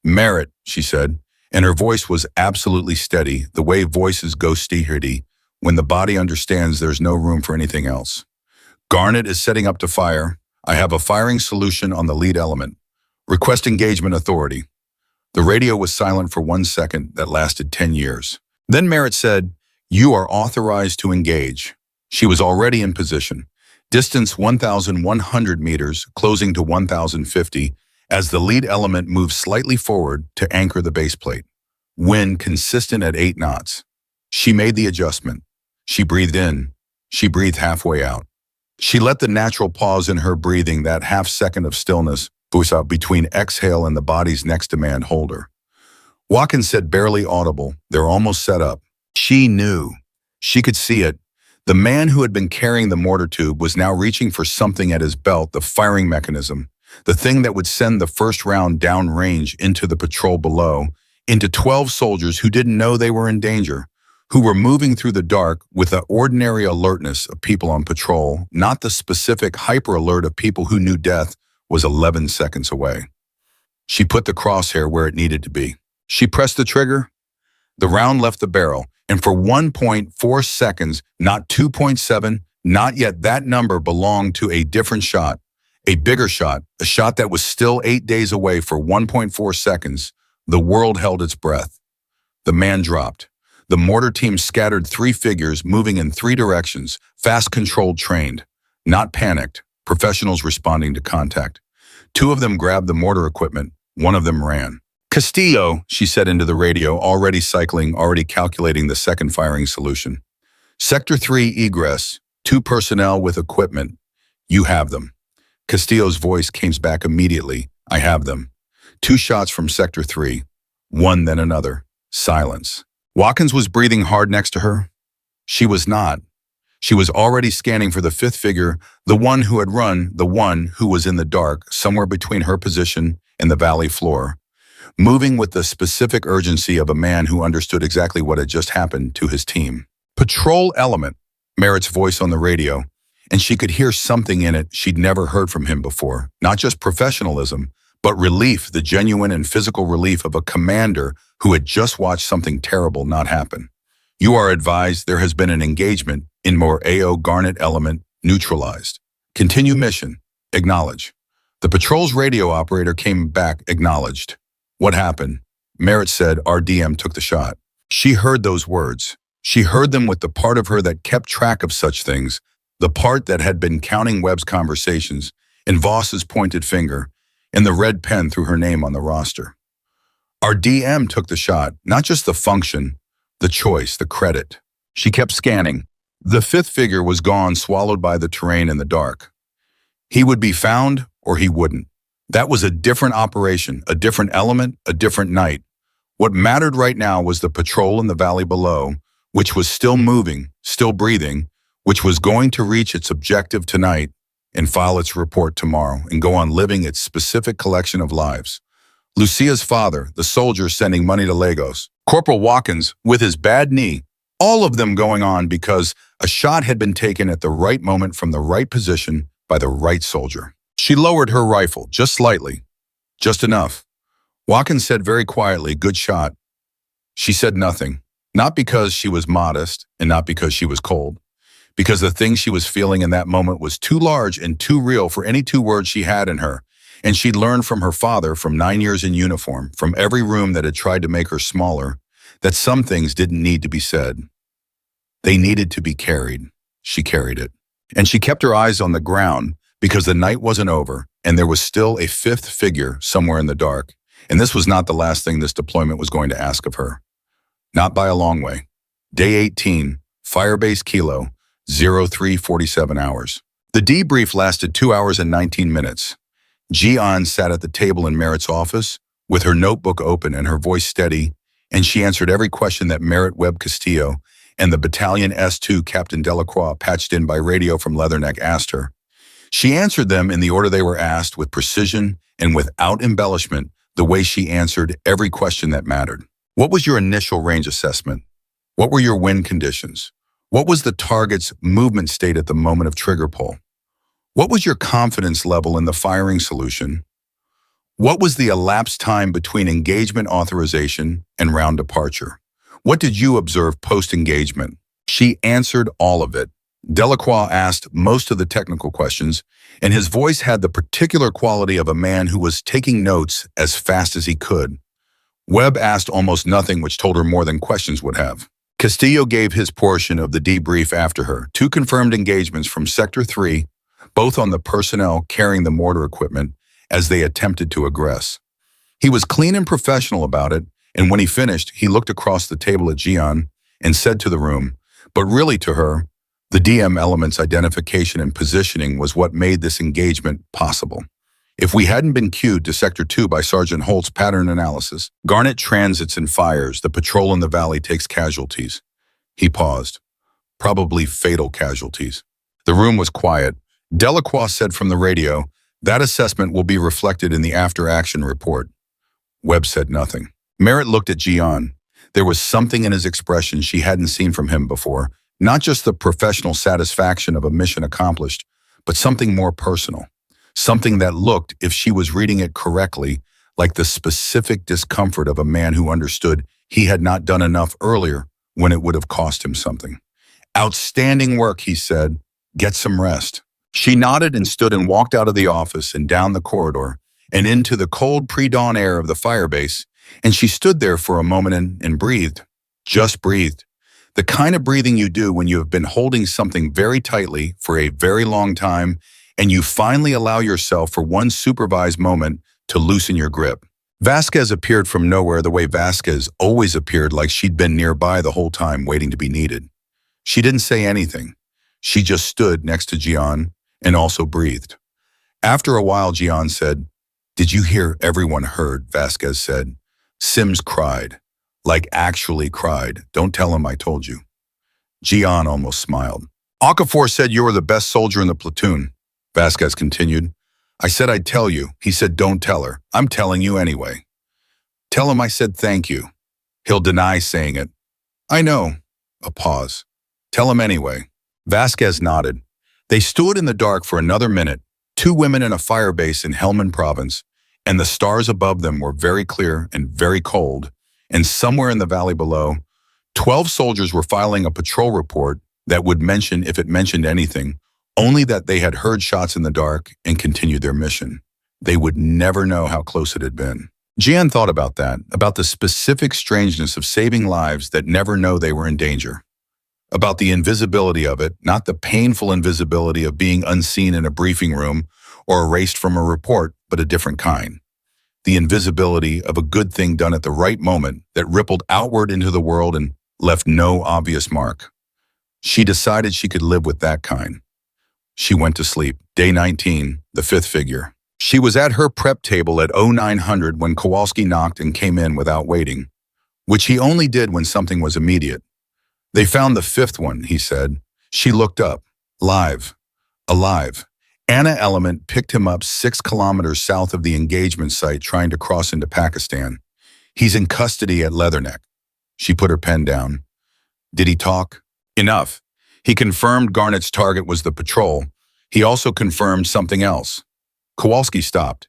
"Merritt," she said, and her voice was absolutely steady, the way voices go steady when the body understands there's no room for anything else. "Garnet is setting up to fire. I have a firing solution on the lead element. Request engagement authority." The radio was silent for 1 second that lasted 10 years. Then Merritt said, "You are authorized to engage." She was already in position. Distance 1,100 meters, closing to 1,050, as the lead element moved slightly forward to anchor the base plate. Wind consistent at 8 knots. She made the adjustment. She breathed in. She breathed halfway out. She let the natural pause in her breathing, that half second of stillness, voice out between exhale and the body's next demand, hold her. Watkins said, barely audible, "They're almost set up." She knew. She could see it. The man who had been carrying the mortar tube was now reaching for something at his belt, the firing mechanism, the thing that would send the first round downrange into the patrol below, into 12 soldiers who didn't know they were in danger, who were moving through the dark with the ordinary alertness of people on patrol, not the specific hyper-alert of people who knew death was 11 seconds away. She put the crosshair where it needed to be. She pressed the trigger. The round left the barrel, and for 1.4 seconds, not 2.7, not yet, that number belonged to a different shot, a bigger shot, a shot that was still 8 days away. For 1.4 seconds, the world held its breath. The man dropped. The mortar team scattered 3 figures, moving in 3 directions, fast, controlled, trained, not panicked, professionals responding to contact. 2 of them grabbed the mortar equipment. 1 of them ran. "Castillo," she said into the radio, already cycling, already calculating the second firing solution. "Sector 3 egress, 2 personnel with equipment. You have them." Castillo's voice came back immediately. "I have them." 2 shots from Sector 3. 1, then another. Silence. Watkins was breathing hard next to her. She was not. She was already scanning for the 5th figure, the one who had run, the one who was in the dark, somewhere between her position and the valley floor, moving with the specific urgency of a man who understood exactly what had just happened to his team. "Patrol element," Merritt's voice on the radio, and she could hear something in it she'd never heard from him before. Not just professionalism, but relief, the genuine and physical relief of a commander who had just watched something terrible not happen. "You are advised there has been an engagement in more AO Garnet element neutralized. Continue mission. Acknowledge." The patrol's radio operator came back, acknowledged. "What happened?" Merritt said, "Our DM took the shot." She heard those words. She heard them with the part of her that kept track of such things, the part that had been counting Webb's conversations, and Voss's pointed finger, and the red pen through her name on the roster. "Our DM took the shot, not just the function, the choice, the credit." She kept scanning. The 5th figure was gone, swallowed by the terrain in the dark. He would be found, or he wouldn't. That was a different operation, a different element, a different night. What mattered right now was the patrol in the valley below, which was still moving, still breathing, which was going to reach its objective tonight and file its report tomorrow and go on living its specific collection of lives. Lucia's father, the soldier sending money to Lagos, Corporal Watkins with his bad knee, all of them going on because a shot had been taken at the right moment from the right position by the right soldier. She lowered her rifle, just slightly, just enough. Watkins said very quietly, "Good shot." She said nothing, not because she was modest and not because she was cold, because the thing she was feeling in that moment was too large and too real for any 2 words she had in her. And she'd learned from her father, from 9 years in uniform, from every room that had tried to make her smaller, that some things didn't need to be said. They needed to be carried. She carried it. And she kept her eyes on the ground, because the night wasn't over, and there was still a 5th figure somewhere in the dark, and this was not the last thing this deployment was going to ask of her. Not by a long way. Day 18, Firebase Kilo, 0347 hours. The debrief lasted 2 hours and 19 minutes. Ji-An sat at the table in Merritt's office, with her notebook open and her voice steady, and she answered every question that Merritt Webb Castillo and the Battalion S2 Captain Delacroix, patched in by radio from Leatherneck, asked her. She answered them in the order they were asked, with precision and without embellishment, the way she answered every question that mattered. What was your initial range assessment? What were your wind conditions? What was the target's movement state at the moment of trigger pull? What was your confidence level in the firing solution? What was the elapsed time between engagement authorization and round departure? What did you observe post-engagement? She answered all of it. Delacroix asked most of the technical questions, and his voice had the particular quality of a man who was taking notes as fast as he could. Webb asked almost nothing, which told her more than questions would have. Castillo gave his portion of the debrief after her. 2 confirmed engagements from Sector 3, both on the personnel carrying the mortar equipment as they attempted to aggress. He was clean and professional about it, and when he finished, he looked across the table at Ji-An and said to the room, but really to her, the DM element's identification and positioning was what made this engagement possible. If we hadn't been cued to Sector 2 by Sergeant Holt's pattern analysis, Garnet transits and fires, the patrol in the valley takes casualties. He paused. Probably fatal casualties. The room was quiet. Delacroix said from the radio, that assessment will be reflected in the after-action report. Webb said nothing. Merritt looked at Ji-An. There was something in his expression she hadn't seen from him before, not just the professional satisfaction of a mission accomplished, but something more personal. Something that looked, if she was reading it correctly, like the specific discomfort of a man who understood he had not done enough earlier when it would have cost him something. Outstanding work, he said. Get some rest. She nodded and stood and walked out of the office and down the corridor and into the cold pre-dawn air of the firebase, and she stood there for a moment and breathed. Just breathed. The kind of breathing you do when you have been holding something very tightly for a very long time and you finally allow yourself for one supervised moment to loosen your grip. Vasquez appeared from nowhere the way Vasquez always appeared, like she'd been nearby the whole time waiting to be needed. She didn't say anything. She just stood next to Ji-An and also breathed. After a while, Ji-An said, "Did you hear?" Everyone heard, Vasquez said. Sims cried. Like actually cried. Don't tell him I told you. Ji-An almost smiled. Okafor said you were the best soldier in the platoon. Vasquez continued. I said I'd tell you. He said don't tell her. I'm telling you anyway. Tell him I said thank you. He'll deny saying it. I know. A pause. Tell him anyway. Vasquez nodded. They stood in the dark for another minute, 2 women in a firebase in Helmand Province, and the stars above them were very clear and very cold, and somewhere in the valley below, 12 soldiers were filing a patrol report that would mention, if it mentioned anything, only that they had heard shots in the dark and continued their mission. They would never know how close it had been. Ji-An thought about that, about the specific strangeness of saving lives that never know they were in danger. About the invisibility of it, not the painful invisibility of being unseen in a briefing room or erased from a report, but a different kind. The invisibility of a good thing done at the right moment that rippled outward into the world and left no obvious mark. She decided she could live with that kind. She went to sleep. Day 19, the 5th figure. She was at her prep table at 0900 when Kowalski knocked and came in without waiting, which he only did when something was immediate. They found the 5th one, he said. She looked up. Live. Alive. Anna Element picked him up 6 kilometers south of the engagement site trying to cross into Pakistan. He's in custody at Leatherneck. She put her pen down. Did he talk? Enough. He confirmed Garnett's target was the patrol. He also confirmed something else. Kowalski stopped.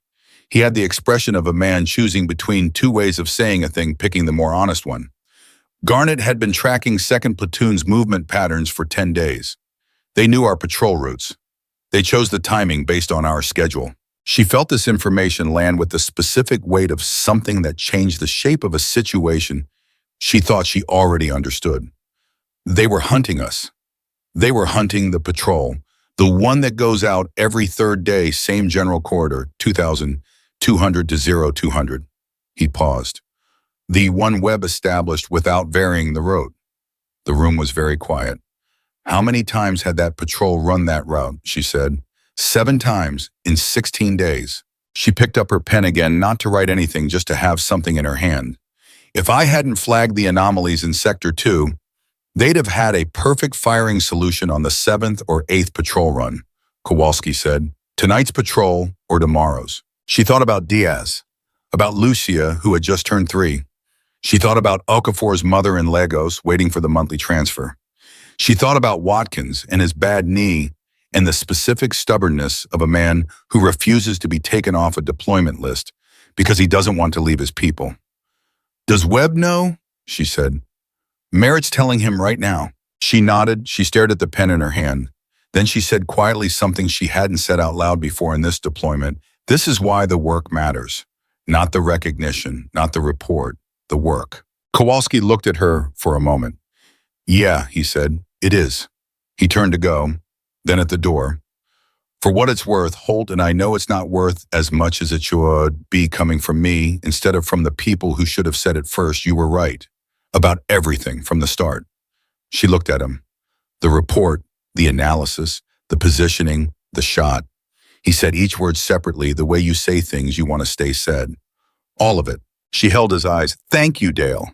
He had the expression of a man choosing between 2 ways of saying a thing, picking the more honest one. Garnett had been tracking 2nd Platoon's movement patterns for 10 days. They knew our patrol routes. They chose the timing based on our schedule. She felt this information land with the specific weight of something that changed the shape of a situation she thought she already understood. They were hunting us. They were hunting the patrol, the one that goes out every 3rd day, same general corridor, 2,200 to 0200. He paused. The one Webb established without varying the route. The room was very quiet. How many times had that patrol run that route, she said. 7 times in 16 days. She picked up her pen again, not to write anything, just to have something in her hand. If I hadn't flagged the anomalies in Sector 2, they'd have had a perfect firing solution on the 7th or 8th patrol run, Kowalski said. Tonight's patrol or tomorrow's. She thought about Diaz, about Lucia, who had just turned 3. She thought about Okafor's mother in Lagos, waiting for the monthly transfer. She thought about Watkins and his bad knee and the specific stubbornness of a man who refuses to be taken off a deployment list because he doesn't want to leave his people. Does Webb know? She said. Merritt's telling him right now. She nodded. She stared at the pen in her hand. Then she said quietly something she hadn't said out loud before in this deployment. This is why the work matters. Not the recognition, not the report, the work. Kowalski looked at her for a moment. Yeah, he said, it is. He turned to go, then at the door. For what it's worth, Holt, and I know it's not worth as much as it should be coming from me instead of from the people who should have said it first, you were right. About everything from the start. She looked at him. The report, the analysis, the positioning, the shot. He said each word separately, the way you say things you want to stay said. All of it. She held his eyes. Thank you, Dale.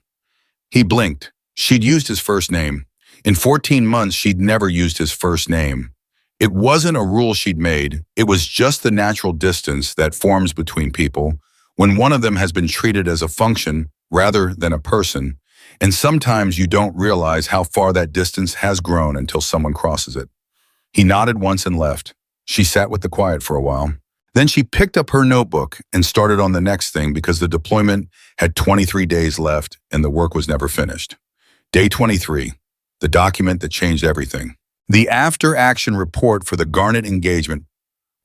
He blinked. She'd used his first name. In 14 months, she'd never used his first name. It wasn't a rule she'd made. It was just the natural distance that forms between people when one of them has been treated as a function rather than a person. And sometimes you don't realize how far that distance has grown until someone crosses it. He nodded once and left. She sat with the quiet for a while. Then she picked up her notebook and started on the next thing because the deployment had 23 days left and the work was never finished. Day 23, the document that changed everything. The after-action report for the Garnet engagement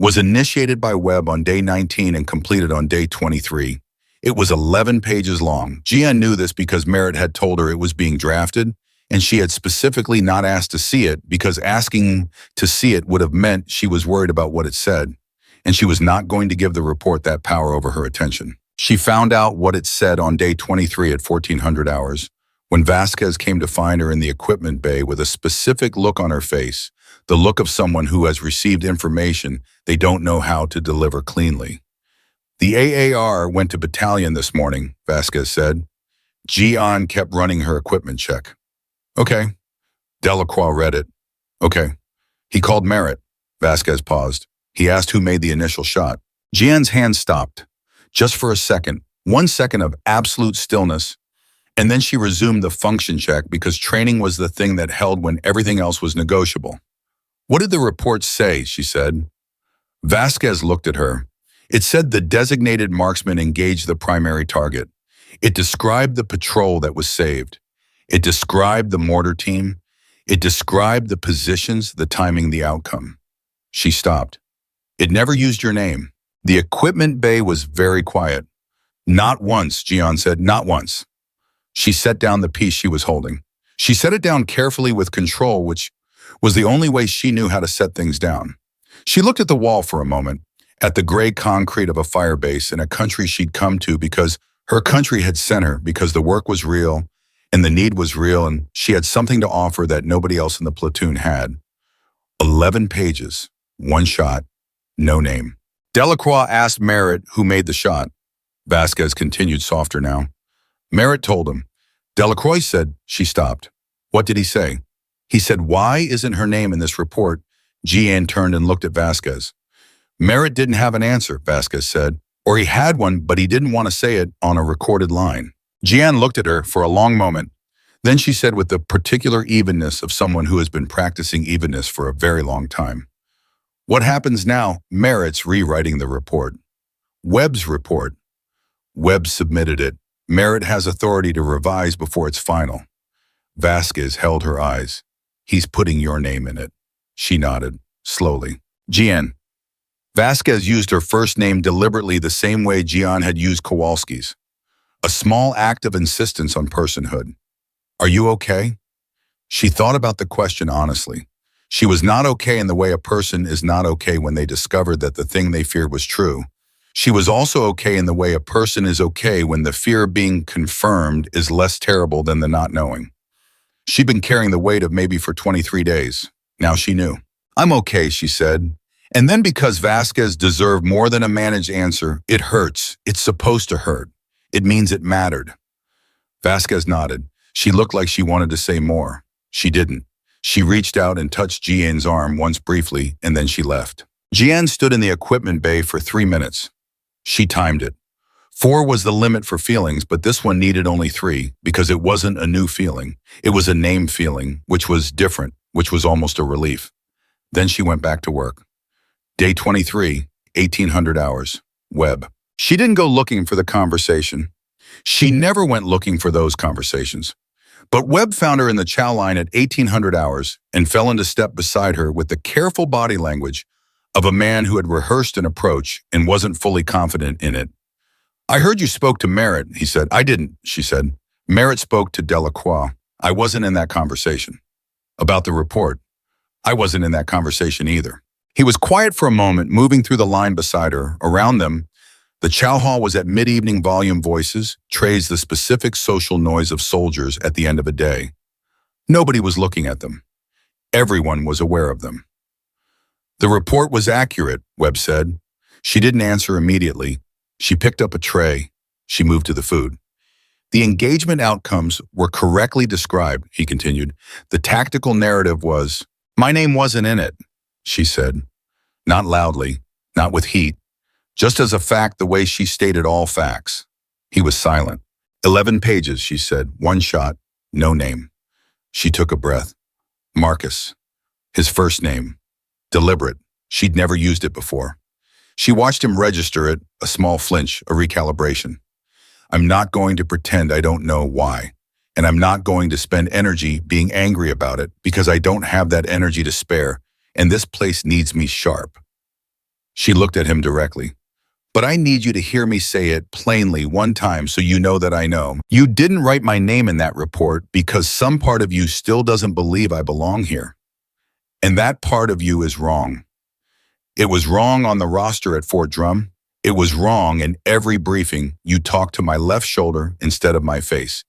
was initiated by Webb on day 19 and completed on day 23. It was 11 pages long. Ji-An knew this because Merritt had told her it was being drafted, and she had specifically not asked to see it because asking to see it would have meant she was worried about what it said, and she was not going to give the report that power over her attention. She found out what it said on day 23 at 1400 hours, when Vasquez came to find her in the equipment bay with a specific look on her face, the look of someone who has received information they don't know how to deliver cleanly. The AAR went to battalion this morning, Vasquez said. Ji-An kept running her equipment check. Okay. Delacroix read it. Okay. He called Merritt. Vasquez paused. He asked who made the initial shot. Ji-An's hand stopped. Just for a second. 1 second of absolute stillness. And then she resumed the function check because training was the thing that held when everything else was negotiable. What did the report say? She said. Vasquez looked at her. It said the designated marksman engaged the primary target. It described the patrol that was saved. It described the mortar team. It described the positions, the timing, the outcome. She stopped. It never used your name. The equipment bay was very quiet. Not once, Ji-An said, not once. She set down the piece she was holding. She set it down carefully with control, which was the only way she knew how to set things down. She looked at the wall for a moment, at the gray concrete of a fire base in a country she'd come to because her country had sent her, because the work was real and the need was real and she had something to offer that nobody else in the platoon had. 11 pages, 1 shot, no name. Delacroix asked Merritt who made the shot. Vasquez continued softer now. Merritt told him. Delacroix said. She stopped. What did he say? He said, why isn't her name in this report? Ji-An turned and looked at Vasquez. Merritt didn't have an answer, Vasquez said. Or he had one, but he didn't want to say it on a recorded line. Ji-An looked at her for a long moment. Then she said with the particular evenness of someone who has been practicing evenness for a very long time. What happens now? Merritt's rewriting the report. Webb's report. Webb submitted it. Merritt has authority to revise before it's final. Vasquez held her eyes. He's putting your name in it. She nodded, slowly. Ji-An. Vasquez used her first name deliberately the same way Ji-An had used Kowalski's. A small act of insistence on personhood. Are you okay? She thought about the question honestly. She was not okay in the way a person is not okay when they discovered that the thing they feared was true. She was also okay in the way a person is okay when the fear of being confirmed is less terrible than the not knowing. She'd been carrying the weight of maybe for 23 days. Now she knew. I'm okay, she said. And then because Vasquez deserved more than a managed answer, it hurts. It's supposed to hurt. It means it mattered. Vasquez nodded. She looked like she wanted to say more. She didn't. She reached out and touched Ji-An's arm once briefly, and then she left. Ji-An stood in the equipment bay for 3 minutes. She timed it. 4 was the limit for feelings, but this one needed only 3 because it wasn't a new feeling. It was a named feeling, which was different, which was almost a relief. Then she went back to work. Day 23, 1800 hours. Webb. She didn't go looking for the conversation. She never went looking for those conversations. But Webb found her in the chow line at 1800 hours and fell into step beside her with the careful body language of a man who had rehearsed an approach and wasn't fully confident in it. I heard you spoke to Merritt, he said. I didn't, she said. Merritt spoke to Delacroix. I wasn't in that conversation. About the report. I wasn't in that conversation either. He was quiet for a moment, moving through the line beside her. Around them, the chow hall was at mid-evening volume voices, trays the specific social noise of soldiers at the end of a day. Nobody was looking at them. Everyone was aware of them. The report was accurate, Webb said. She didn't answer immediately. She picked up a tray. She moved to the food. The engagement outcomes were correctly described, he continued. The tactical narrative was, my name wasn't in it, she said. Not loudly, not with heat. Just as a fact the way she stated all facts. He was silent. 11 pages, she said. 1 shot, no name. She took a breath. Marcus. His first name. Deliberate. She'd never used it before. She watched him register it, a small flinch, a recalibration. I'm not going to pretend I don't know why, and I'm not going to spend energy being angry about it because I don't have that energy to spare, and this place needs me sharp. She looked at him directly. But I need you to hear me say it plainly one time so you know that I know. You didn't write my name in that report because some part of you still doesn't believe I belong here. And that part of you is wrong. It was wrong on the roster at Fort Drum. It was wrong in every briefing you talked to my left shoulder instead of my face.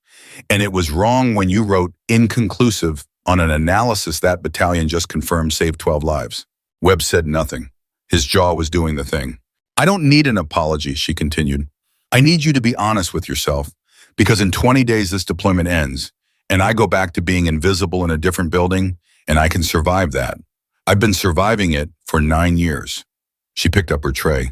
And it was wrong when you wrote inconclusive on an analysis that battalion just confirmed saved 12 lives. Webb said nothing. His jaw was doing the thing. I don't need an apology, she continued. I need you to be honest with yourself, because in 20 days this deployment ends, and I go back to being invisible in a different building, and I can survive that. I've been surviving it for 9 years. She picked up her tray.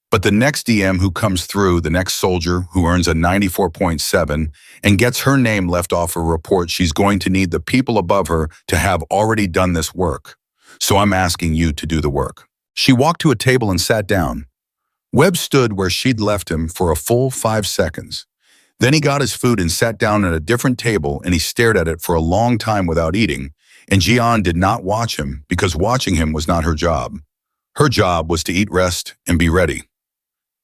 But the next DM who comes through, the next soldier who earns a 94.7 and gets her name left off a report, she's going to need the people above her to have already done this work. So I'm asking you to do the work. She walked to a table and sat down. Webb stood where she'd left him for a full 5 seconds. Then he got his food and sat down at a different table, and he stared at it for a long time without eating, and Ji-An did not watch him because watching him was not her job. Her job was to eat, rest, and be ready.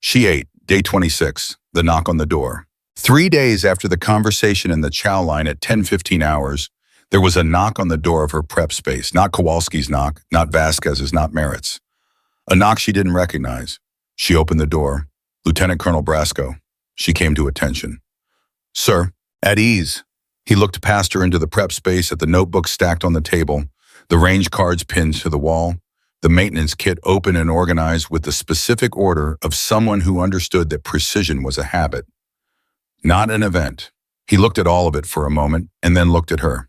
She ate. Day 26, the knock on the door. 3 days after the conversation in the chow line at 10:15 hours, there was a knock on the door of her prep space. Not Kowalski's knock, not Vasquez's, not Merritt's. A knock she didn't recognize. She opened the door. Lieutenant Colonel Brasco. She came to attention. Sir, at ease. He looked past her into the prep space at the notebook stacked on the table, the range cards pinned to the wall, the maintenance kit open and organized with the specific order of someone who understood that precision was a habit, not an event. He looked at all of it for a moment and then looked at her.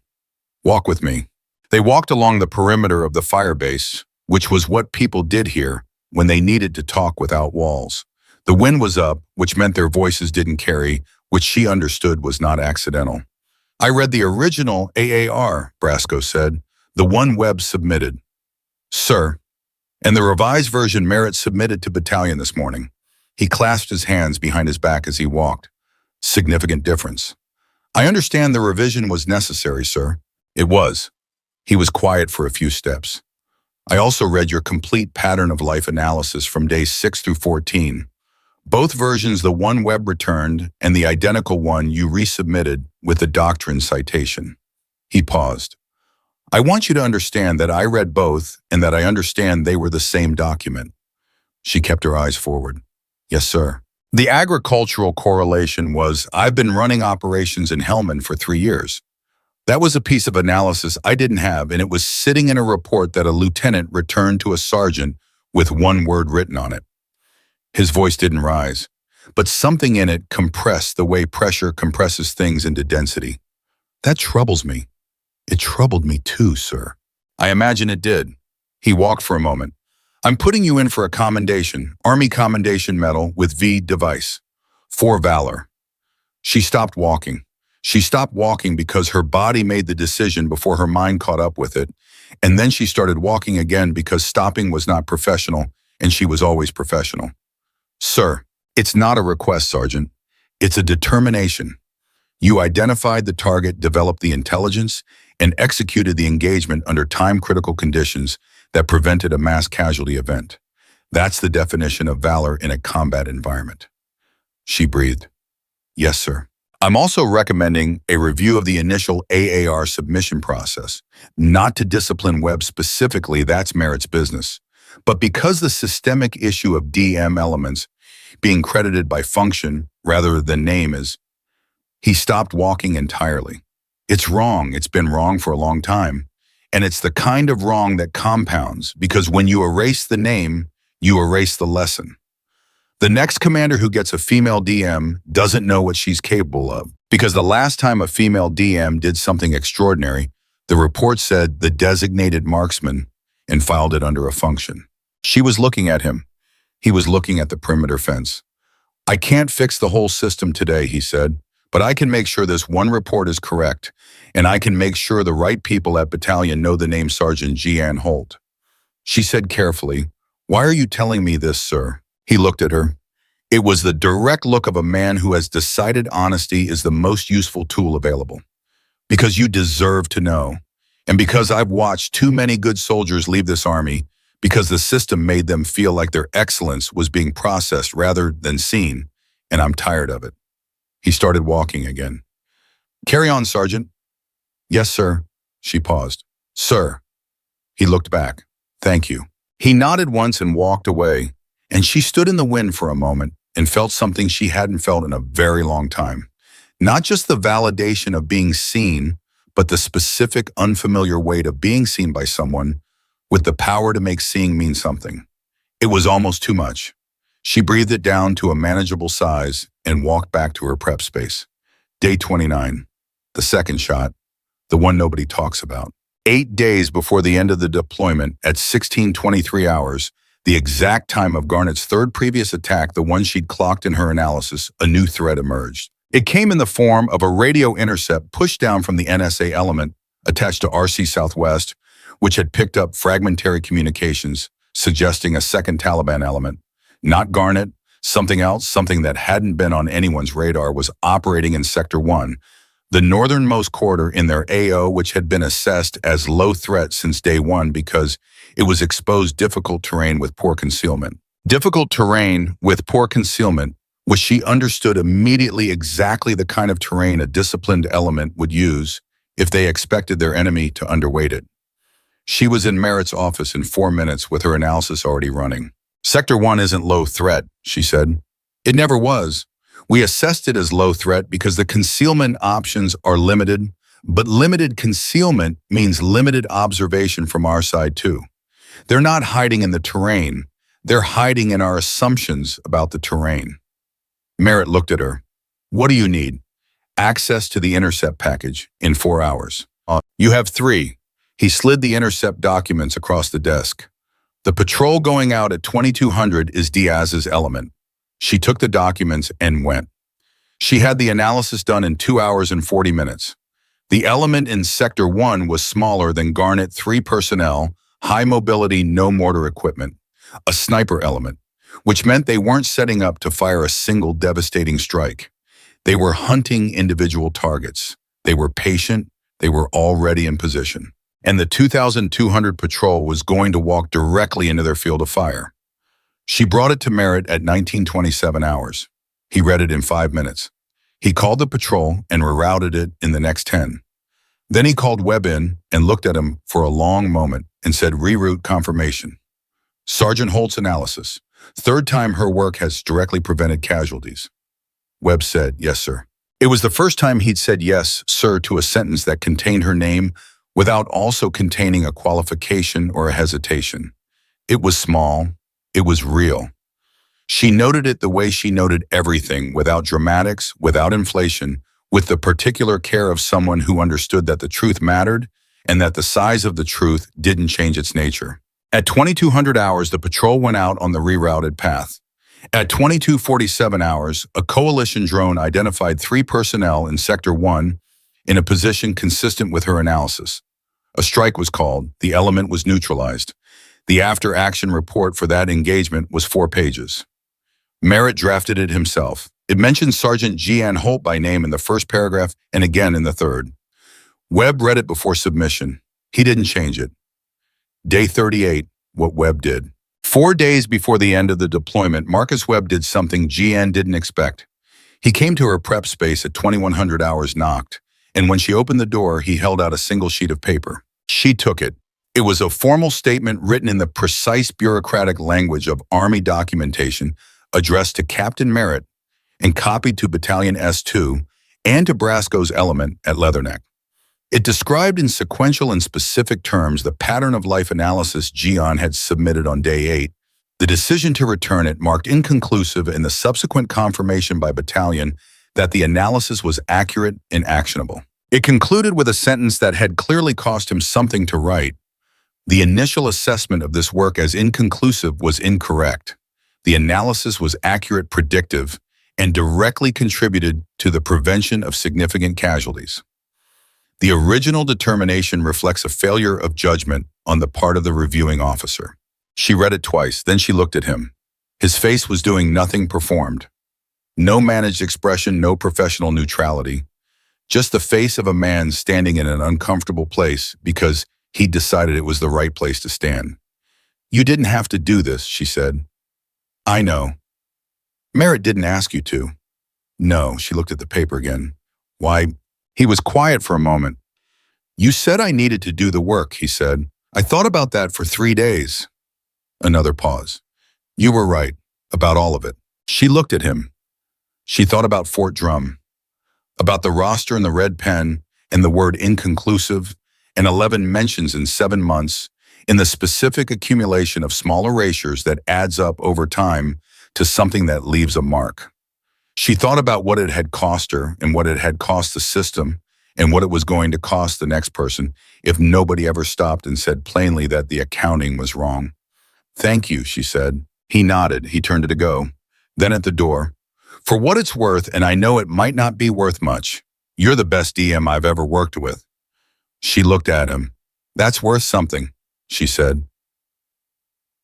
Walk with me. They walked along the perimeter of the fire base, which was what people did here when they needed to talk without walls. The wind was up, which meant their voices didn't carry, which she understood was not accidental. I read the original AAR, Brasco said, the one Webb submitted. Sir, and the revised version Merritt submitted to battalion this morning. He clasped his hands behind his back as he walked. Significant difference. I understand the revision was necessary, sir. It was. He was quiet for a few steps. I also read your complete pattern of life analysis from days 6 through 14. Both versions, the one Webb returned and the identical one you resubmitted with the doctrine citation. He paused. I want you to understand that I read both and that I understand they were the same document. She kept her eyes forward. Yes, sir. The agricultural correlation was, I've been running operations in Helmand for 3 years. That was a piece of analysis I didn't have, and it was sitting in a report that a lieutenant returned to a sergeant with one word written on it. His voice didn't rise, but something in it compressed the way pressure compresses things into density. That troubles me. It troubled me too, sir. I imagine it did. He walked for a moment. I'm putting you in for a commendation, Army Commendation Medal with V device. For valor. She stopped walking. She stopped walking because her body made the decision before her mind caught up with it, and then she started walking again because stopping was not professional, and she was always professional. Sir, it's not a request, Sergeant. It's a determination. You identified the target, developed the intelligence, and executed the engagement under time-critical conditions that prevented a mass casualty event. That's the definition of valor in a combat environment. She breathed. Yes, sir. I'm also recommending a review of the initial AAR submission process, not to discipline Webb specifically, that's Merritt's business, but because the systemic issue of DM elements being credited by function rather than name is, he stopped walking entirely. It's wrong. It's been wrong for a long time. And it's the kind of wrong that compounds, because when you erase the name, you erase the lesson. The next commander who gets a female DM doesn't know what she's capable of, because the last time a female DM did something extraordinary, the report said the designated marksman and filed it under a function. She was looking at him. He was looking at the perimeter fence. I can't fix the whole system today, he said, but I can make sure this one report is correct, and I can make sure the right people at battalion know the name Sergeant Ji-An Holt. She said carefully, "Why are you telling me this, sir?" He looked at her. It was the direct look of a man who has decided honesty is the most useful tool available. Because you deserve to know, and because I've watched too many good soldiers leave this army, because the system made them feel like their excellence was being processed rather than seen, and I'm tired of it. He started walking again. Carry on, Sergeant. Yes, sir. She paused. Sir. He looked back. Thank you. He nodded once and walked away, and she stood in the wind for a moment and felt something she hadn't felt in a very long time. Not just the validation of being seen, but the specific unfamiliar weight of being seen by someone with the power to make seeing mean something. It was almost too much. She breathed it down to a manageable size and walked back to her prep space. Day 29, the second shot, the one nobody talks about. 8 days before the end of the deployment, at 16:23 hours, the exact time of Garnett's third previous attack, the one she'd clocked in her analysis, a new threat emerged. It came in the form of a radio intercept pushed down from the NSA element attached to RC Southwest, which had picked up fragmentary communications, suggesting a second Taliban element. Not Garnett, something else, something that hadn't been on anyone's radar, was operating in Sector 1, the northernmost quarter in their AO, which had been assessed as low threat since day one because it was exposed difficult terrain with poor concealment. Difficult terrain with poor concealment, which she understood immediately exactly the kind of terrain a disciplined element would use if they expected their enemy to underweight it. She was in Merritt's office in 4 minutes with her analysis already running. Sector 1 isn't low threat, she said. It never was. We assessed it as low threat because the concealment options are limited, but limited concealment means limited observation from our side too. They're not hiding in the terrain. They're hiding in our assumptions about the terrain. Merritt looked at her. What do you need? Access to the intercept package in 4 hours. You have 3. He slid the intercept documents across the desk. The patrol going out at 2200 is Diaz's element. She took the documents and went. She had the analysis done in 2 hours and 40 minutes. The element in Sector 1 was smaller than Garnet 3 personnel, high mobility, no mortar equipment, a sniper element, which meant they weren't setting up to fire a single devastating strike. They were hunting individual targets. They were patient. They were already in position. And the 2200 patrol was going to walk directly into their field of fire. She brought it to Merritt at 1927 hours. He read it in 5 minutes. He called the patrol and rerouted it in the next 10. Then he called Webb in and looked at him for a long moment and said, reroute confirmation. Sergeant Holt's analysis. Third time her work has directly prevented casualties. Webb said, "Yes, sir." It was the first time he'd said yes, sir, to a sentence that contained her name without also containing a qualification or a hesitation. It was small. It was real. She noted it the way she noted everything, without dramatics, without inflation, with the particular care of someone who understood that the truth mattered and that the size of the truth didn't change its nature. At 2200 hours, the patrol went out on the rerouted path. At 2247 hours, a coalition drone identified 3 personnel in Sector 1 in a position consistent with her analysis. A strike was called. The element was neutralized. The after-action report for that engagement was 4 pages. Merritt drafted it himself. It mentioned Sergeant Ji-An Holt by name in the first paragraph and again in the third. Webb read it before submission. He didn't change it. Day 38, what Webb did. 4 days before the end of the deployment, Marcus Webb did something Ji-An didn't expect. He came to her prep space at 2100 hours, knocked, and when she opened the door, he held out a single sheet of paper. She took it. It was a formal statement written in the precise bureaucratic language of Army documentation, addressed to Captain Merritt and copied to Battalion S2 and to Brasco's element at Leatherneck. It described in sequential and specific terms the pattern of life analysis Ji-An had submitted on day 8. The decision to return it marked inconclusive and the subsequent confirmation by Battalion that the analysis was accurate and actionable. It concluded with a sentence that had clearly cost him something to write. The initial assessment of this work as inconclusive was incorrect. The analysis was accurate, predictive, and directly contributed to the prevention of significant casualties. The original determination reflects a failure of judgment on the part of the reviewing officer. She read it twice, then she looked at him. His face was doing nothing performed. No managed expression, no professional neutrality. Just the face of a man standing in an uncomfortable place because he decided it was the right place to stand. "You didn't have to do this," she said. "I know." "Merritt didn't ask you to." "No." She looked at the paper again. "Why?" He was quiet for a moment. "You said I needed to do the work," he said. "I thought about that for 3 days." Another pause. "You were right, about all of it." She looked at him. She thought about Fort Drum, about the roster and the red pen, and the word inconclusive, and 11 mentions in 7 months, in the specific accumulation of small erasures that adds up over time to something that leaves a mark. She thought about what it had cost her and what it had cost the system and what it was going to cost the next person if nobody ever stopped and said plainly that the accounting was wrong. "Thank you," she said. He nodded. He turned to go. Then at the door, "For what it's worth, and I know it might not be worth much, you're the best DM I've ever worked with." She looked at him. "That's worth something," she said.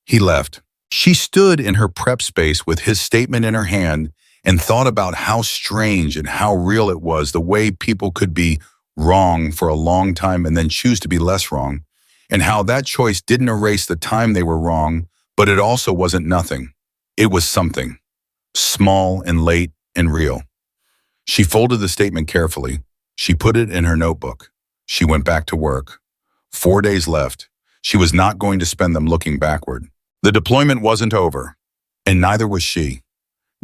He left. She stood in her prep space with his statement in her hand and thought about how strange and how real it was, the way people could be wrong for a long time and then choose to be less wrong, and how that choice didn't erase the time they were wrong, but it also wasn't nothing. It was something, small and late and real. She folded the statement carefully. She put it in her notebook. She went back to work. 4 days left. She was not going to spend them looking backward. The deployment wasn't over, and neither was she.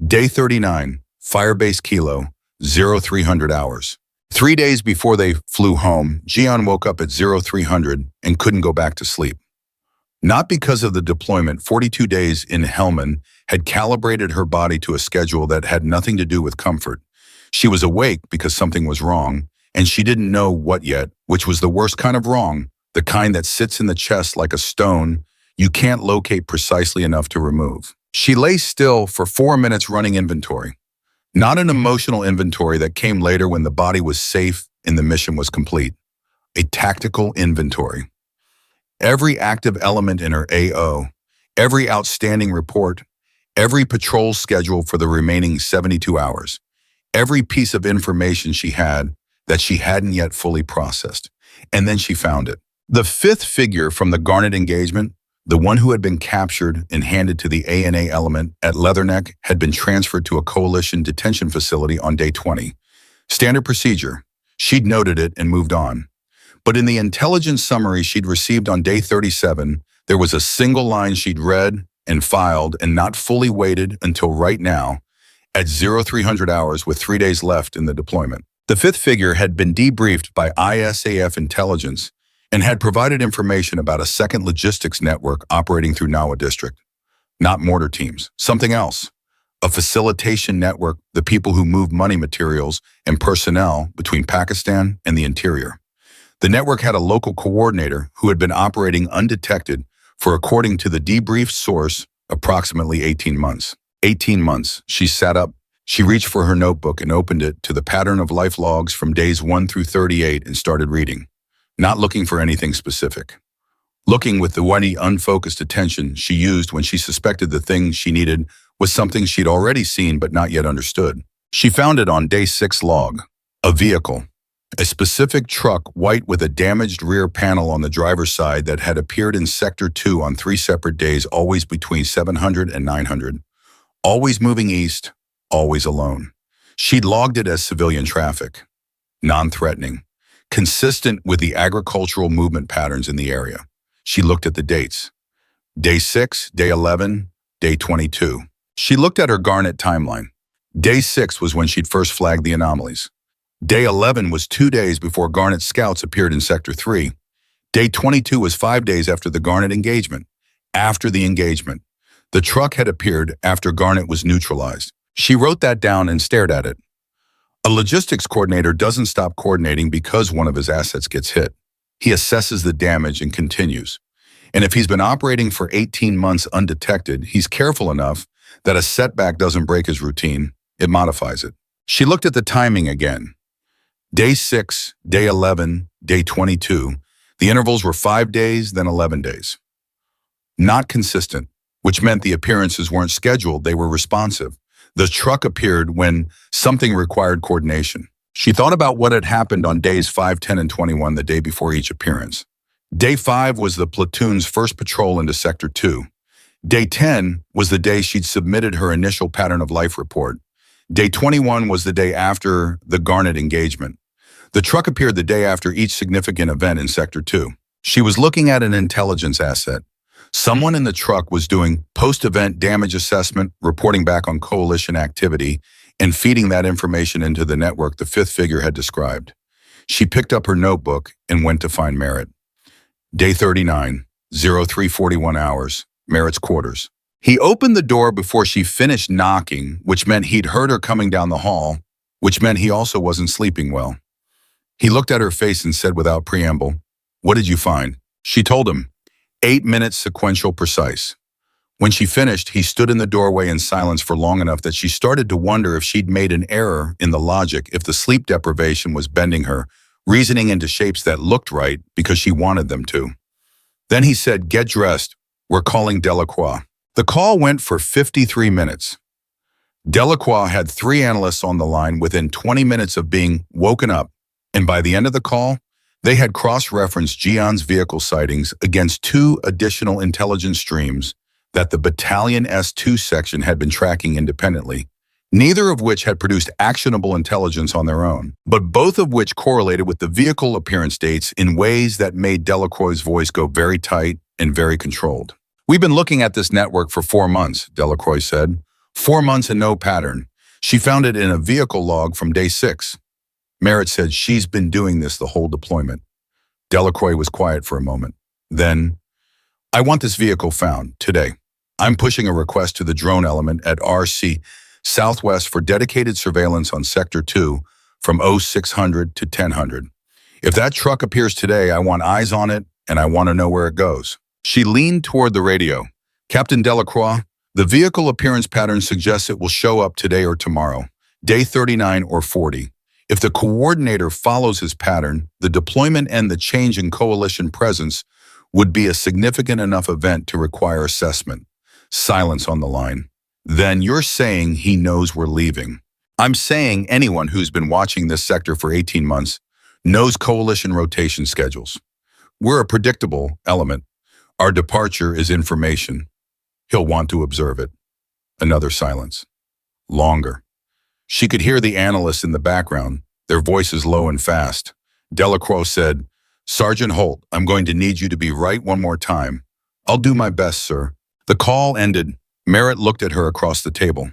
Day 39, Firebase Kilo, 0300 hours. 3 days before they flew home, Ji-An woke up at 0300 and couldn't go back to sleep. Not because of the deployment. 42 days in Helmand had calibrated her body to a schedule that had nothing to do with comfort. She was awake because something was wrong, and she didn't know what yet, which was the worst kind of wrong, the kind that sits in the chest like a stone you can't locate precisely enough to remove. She lay still for 4 minutes running inventory. Not an emotional inventory that came later when the body was safe and the mission was complete. A tactical inventory. Every active element in her AO, every outstanding report, every patrol schedule for the remaining 72 hours, every piece of information she had that she hadn't yet fully processed. And then she found it. The 5th figure from the Garnet engagement, the one who had been captured and handed to the ANA element at Leatherneck, had been transferred to a coalition detention facility on day 20. Standard procedure. She'd noted it and moved on. But in the intelligence summary she'd received on day 37, there was a single line she'd read and filed and not fully weighted until right now at 0300 hours with 3 days left in the deployment. The fifth figure had been debriefed by ISAF intelligence and had provided information about a second logistics network operating through Nawa district. Not mortar teams, something else. A facilitation network, the people who move money materials and personnel between Pakistan and the interior. The network had a local coordinator who had been operating undetected for, according to the debriefed source, approximately 18 months. 18 months. She sat up. She reached for her notebook and opened it to the pattern of life logs from days 1 through 38 and started reading, not looking for anything specific. Looking with the wide, unfocused attention she used when she suspected the thing she needed was something she'd already seen but not yet understood. She found it on day 6 log. A vehicle. A specific truck, white with a damaged rear panel on the driver's side that had appeared in Sector 2 on 3 separate days, always between 700 and 900. Always moving east, always alone. She'd logged it as civilian traffic. Non-threatening. Consistent with the agricultural movement patterns in the area. She looked at the dates. Day 6, day 11, day 22. She looked at her Garnet timeline. Day 6 was when she'd first flagged the anomalies. Day 11 was 2 days before Garnet scouts appeared in Sector 3. Day 22 was 5 days after the Garnet engagement. After the engagement. The truck had appeared after Garnet was neutralized. She wrote that down and stared at it. A logistics coordinator doesn't stop coordinating because one of his assets gets hit. He assesses the damage and continues. And if he's been operating for 18 months undetected, he's careful enough that a setback doesn't break his routine. It modifies it. She looked at the timing again. Day 6, day 11, day 22. The intervals were 5 days, then 11 days. Not consistent, which meant the appearances weren't scheduled, they were responsive. The truck appeared when something required coordination. She thought about what had happened on days 5, 10, and 21 the day before each appearance. Day 5 was the platoon's first patrol into Sector 2. Day 10 was the day she'd submitted her initial pattern of life report. Day 21 was the day after the Garnet engagement. The truck appeared the day after each significant event in Sector 2. She was looking at an intelligence asset. Someone in the truck was doing post-event damage assessment, reporting back on coalition activity, and feeding that information into the network the fifth figure had described. She picked up her notebook and went to find Merritt. Day 39, 0341 hours, Merritt's quarters. He opened the door before she finished knocking, which meant he'd heard her coming down the hall, which meant he also wasn't sleeping well. He looked at her face and said without preamble, "What did you find?" She told him, 8 minutes sequential precise. When she finished, he stood in the doorway in silence for long enough that she started to wonder if she'd made an error in the logic, if the sleep deprivation was bending her, reasoning into shapes that looked right because she wanted them to. Then he said, "Get dressed. We're calling Delacroix." The call went for 53 minutes. Delacroix had 3 analysts on the line within 20 minutes of being woken up, and by the end of the call, they had cross-referenced Ji-An's vehicle sightings against 2 additional intelligence streams that the Battalion S2 section had been tracking independently, neither of which had produced actionable intelligence on their own, but both of which correlated with the vehicle appearance dates in ways that made Delacroix's voice go very tight and very controlled. "We've been looking at this network for 4 months, Delacroix said. 4 months and no pattern. She found it in a vehicle log from day 6. Merritt said, "She's been doing this the whole deployment." Delacroix was quiet for a moment. Then, "I want this vehicle found, today. I'm pushing a request to the drone element at RC Southwest for dedicated surveillance on Sector 2 from 0600 to 1000. If that truck appears today, I want eyes on it, and I want to know where it goes." She leaned toward the radio. "Captain Delacroix, the vehicle appearance pattern suggests it will show up today or tomorrow, day 39 or 40. If the coordinator follows his pattern, the deployment and the change in coalition presence would be a significant enough event to require assessment." Silence on the line. "Then you're saying he knows we're leaving?" "I'm saying anyone who's been watching this sector for 18 months knows coalition rotation schedules. We're a predictable element. Our departure is information. He'll want to observe it." Another silence. Longer. She could hear the analysts in the background, their voices low and fast. Delacroix said, "Sergeant Holt, I'm going to need you to be right one more time." "I'll do my best, sir." The call ended. Merritt looked at her across the table.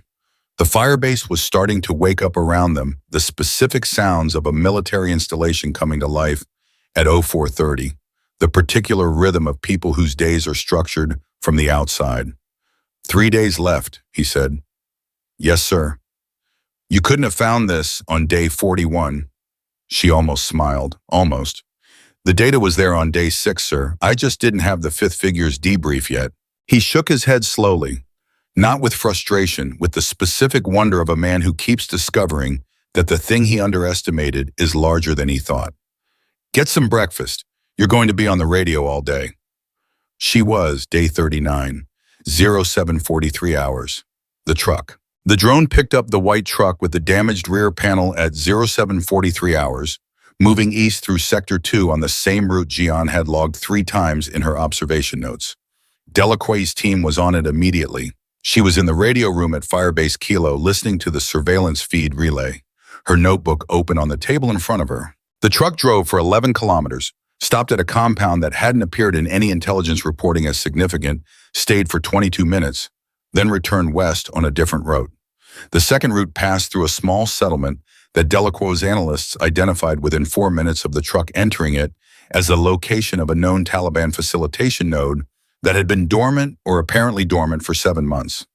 The firebase was starting to wake up around them, the specific sounds of a military installation coming to life at 0430, the particular rhythm of people whose days are structured from the outside. 3 days left, he said. Yes, sir. You couldn't have found this on day 41. She almost smiled. Almost. The data was there on day 6, sir. I just didn't have the fifth figures debrief yet. He shook his head slowly, not with frustration, with the specific wonder of a man who keeps discovering that the thing he underestimated is larger than he thought. Get some breakfast. You're going to be on the radio all day. She was, day 39, 0743 hours. The truck. The drone picked up the white truck with the damaged rear panel at 0743 hours, moving east through Sector 2 on the same route Ji-An had logged 3 times in her observation notes. Delacroix's team was on it immediately. She was in the radio room at Firebase Kilo listening to the surveillance feed relay, her notebook open on the table in front of her. The truck drove for 11 kilometers, stopped at a compound that hadn't appeared in any intelligence reporting as significant, stayed for 22 minutes, then returned west on a different route. The second route passed through a small settlement that Delacroix's analysts identified within 4 minutes of the truck entering it as the location of a known Taliban facilitation node that had been dormant or apparently dormant for 7 months.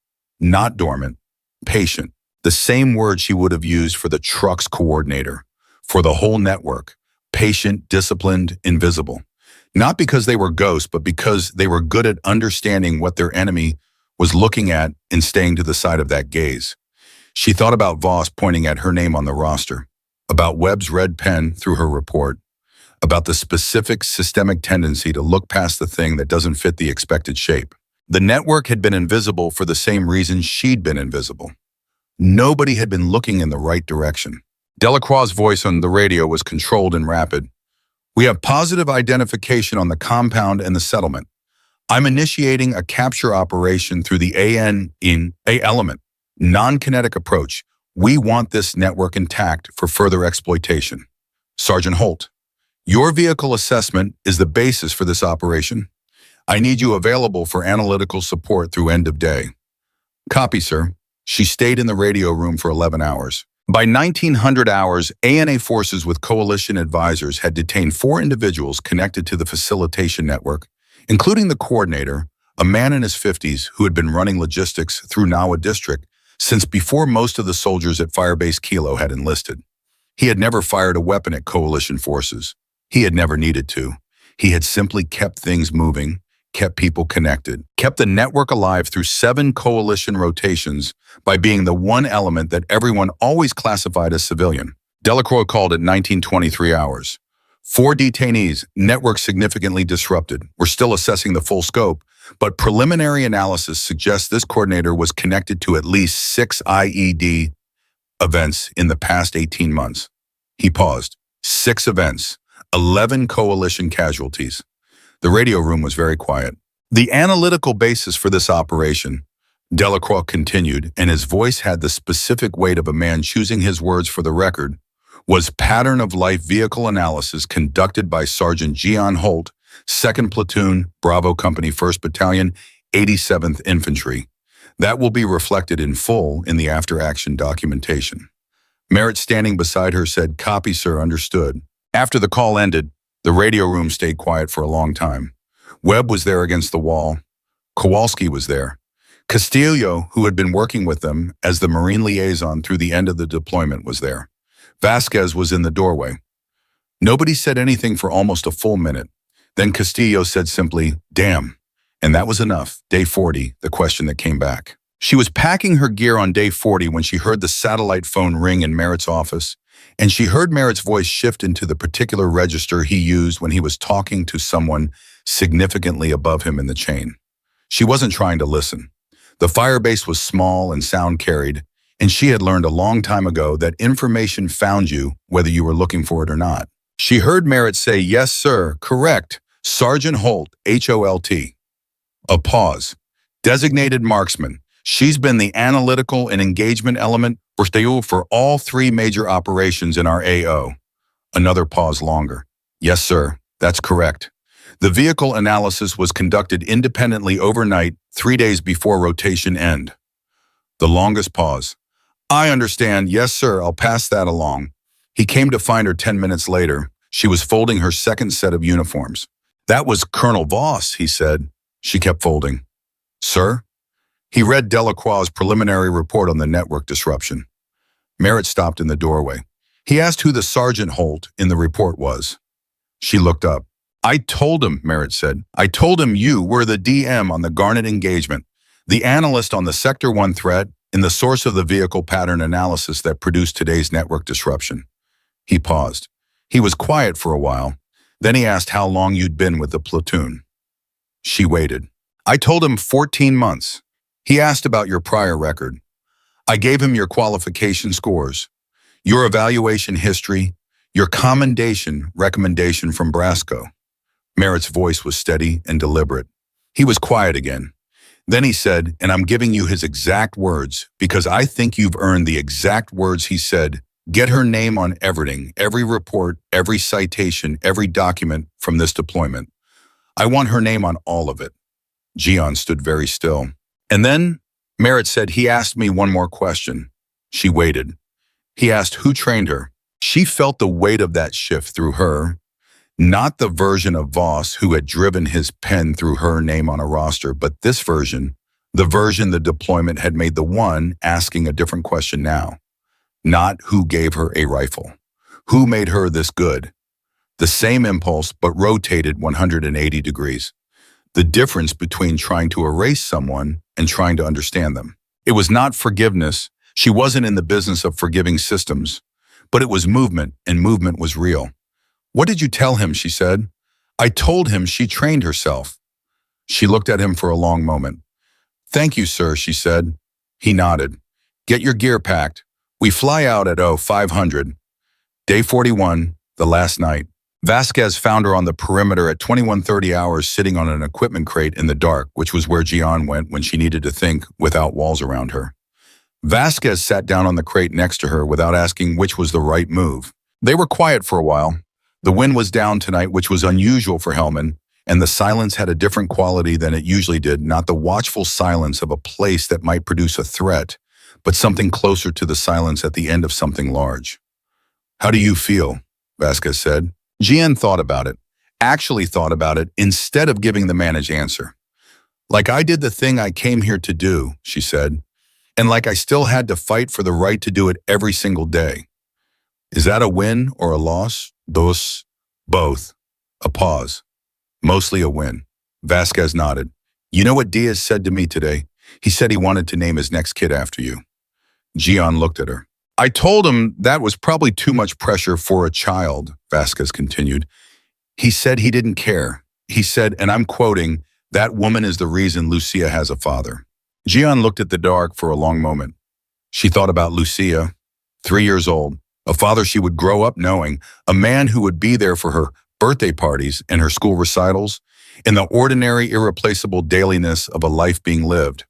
Not dormant, patient, the same word she would have used for the truck's coordinator, for the whole network, patient, disciplined, invisible. Not because they were ghosts, but because they were good at understanding what their enemy was looking at and staying to the side of that gaze. She thought about Voss pointing at her name on the roster, about Webb's red pen through her report, about the specific systemic tendency to look past the thing that doesn't fit the expected shape. The network had been invisible for the same reason she'd been invisible. Nobody had been looking in the right direction. Delacroix's voice on the radio was controlled and rapid. We have positive identification on the compound and the settlement. I'm initiating a capture operation through the A element, non-kinetic approach. We want this network intact for further exploitation. Sergeant Holt, your vehicle assessment is the basis for this operation. I need you available for analytical support through end of day. Copy, sir. She stayed in the radio room for 11 hours. By 1900 hours, ANA forces with coalition advisors had detained 4 individuals connected to the facilitation network, including the coordinator, a man in his 50s who had been running logistics through Nawa district since before most of the soldiers at Firebase Kilo had enlisted. He had never fired a weapon at coalition forces. He had never needed to. He had simply kept things moving, kept people connected, kept the network alive through 7 coalition rotations by being the one element that everyone always classified as civilian. Delacroix called it 1923 hours. 4 detainees, network significantly disrupted. We're still assessing the full scope, but preliminary analysis suggests this coordinator was connected to at least 6 IED events in the past 18 months. He paused. 6 events. 11 coalition casualties. The radio room was very quiet. The analytical basis for this operation, Delacroix continued, and his voice had the specific weight of a man choosing his words for the record, was pattern of life vehicle analysis conducted by Sergeant Ji-An Holt, 2nd Platoon, Bravo Company, 1st Battalion, 87th Infantry. That will be reflected in full in the after-action documentation. Merritt, standing beside her, said, Copy, sir, understood. After the call ended, the radio room stayed quiet for a long time. Webb was there against the wall. Kowalski was there. Castillo, who had been working with them as the Marine liaison through the end of the deployment, was there. Vasquez was in the doorway. Nobody said anything for almost a full minute. Then Castillo said simply, damn. And that was enough. Day 40, the question that came back. She was packing her gear on day 40 when she heard the satellite phone ring in Merritt's office, and she heard Merritt's voice shift into the particular register he used when he was talking to someone significantly above him in the chain. She wasn't trying to listen. The firebase was small and sound carried, and she had learned a long time ago that information found you whether you were looking for it or not. She heard Merritt say, yes, sir, correct, Sergeant Holt, H-O-L-T. A pause. Designated marksman. She's been the analytical and engagement element for all 3 major operations in our AO. Another pause longer. Yes, sir, that's correct. The vehicle analysis was conducted independently overnight, 3 days before rotation end. The longest pause. I understand. Yes, sir, I'll pass that along. He came to find her 10 minutes later. She was folding her second set of uniforms. That was Colonel Voss, he said. She kept folding. Sir? He read Delacroix's preliminary report on the network disruption. Merritt stopped in the doorway. He asked who the Sergeant Holt in the report was. She looked up. I told him, Merritt said. I told him you were the DM on the Garnet engagement, the analyst on the Sector 1 threat, and the source of the vehicle pattern analysis that produced today's network disruption. He paused. He was quiet for a while. Then he asked how long you'd been with the platoon. She waited. I told him 14 months. He asked about your prior record. I gave him your qualification scores, your evaluation history, your commendation recommendation from Brasco. Merritt's voice was steady and deliberate. He was quiet again. Then he said, and I'm giving you his exact words because I think you've earned the exact words he said. Get her name on everything, every report, every citation, every document from this deployment. I want her name on all of it. Ji-An stood very still. And then, Merritt said, he asked me one more question. She waited. He asked who trained her. She felt the weight of that shift through her. Not the version of Voss who had driven his pen through her name on a roster, but this version, the version the deployment had made the one asking a different question now. Not who gave her a rifle. Who made her this good? The same impulse, but rotated 180 degrees. The difference between trying to erase someone and trying to understand them. It was not forgiveness. She wasn't in the business of forgiving systems, but it was movement, and movement was real. What did you tell him, she said. I told him she trained herself. She looked at him for a long moment. Thank you, sir, she said. He nodded. Get your gear packed. We fly out at 0500. Day 41, the last night. Vasquez found her on the perimeter at 21:30 hours sitting on an equipment crate in the dark, which was where Ji-An went when she needed to think without walls around her. Vasquez sat down on the crate next to her without asking which was the right move. They were quiet for a while. The wind was down tonight, which was unusual for Hellman, and the silence had a different quality than it usually did, not the watchful silence of a place that might produce a threat, but something closer to the silence at the end of something large. How do you feel? Vasquez said. Ji-An thought about it, actually thought about it, instead of giving the managed answer. Like I did the thing I came here to do, she said, and like I still had to fight for the right to do it every single day. Is that a win or a loss? Both. A pause. Mostly a win. Vasquez nodded. You know what Diaz said to me today? He said he wanted to name his next kid after you. Ji-An looked at her. I told him that was probably too much pressure for a child, Vasquez continued. He said he didn't care. He said, and I'm quoting, that woman is the reason Lucia has a father. Ji-An looked at the dark for a long moment. She thought about Lucia, 3 years old, a father she would grow up knowing, a man who would be there for her birthday parties and her school recitals, in the ordinary, irreplaceable dailiness of a life being lived.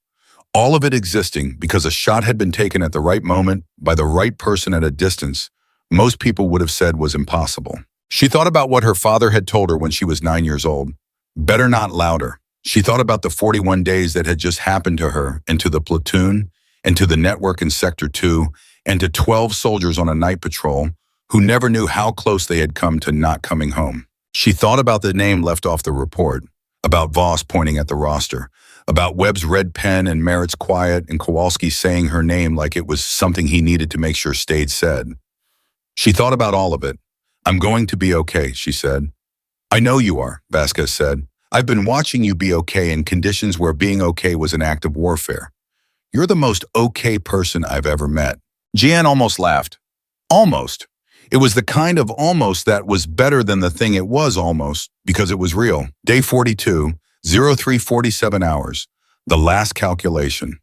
All of it existing because a shot had been taken at the right moment by the right person at a distance most people would have said was impossible. She thought about what her father had told her when she was 9 years old. Better not louder. She thought about the 41 days that had just happened to her and to the platoon and to the network in Sector 2 and to 12 soldiers on a night patrol who never knew how close they had come to not coming home. She thought about the name left off the report, about Voss pointing at the roster, about Webb's red pen and Merritt's quiet and Kowalski saying her name like it was something he needed to make sure stayed said. She thought about all of it. I'm going to be okay, she said. I know you are, Vasquez said. I've been watching you be okay in conditions where being okay was an act of warfare. You're the most okay person I've ever met. Ji-An almost laughed. Almost. It was the kind of almost that was better than the thing it was almost, because it was real. Day 42, 03:47 hours, the last calculation.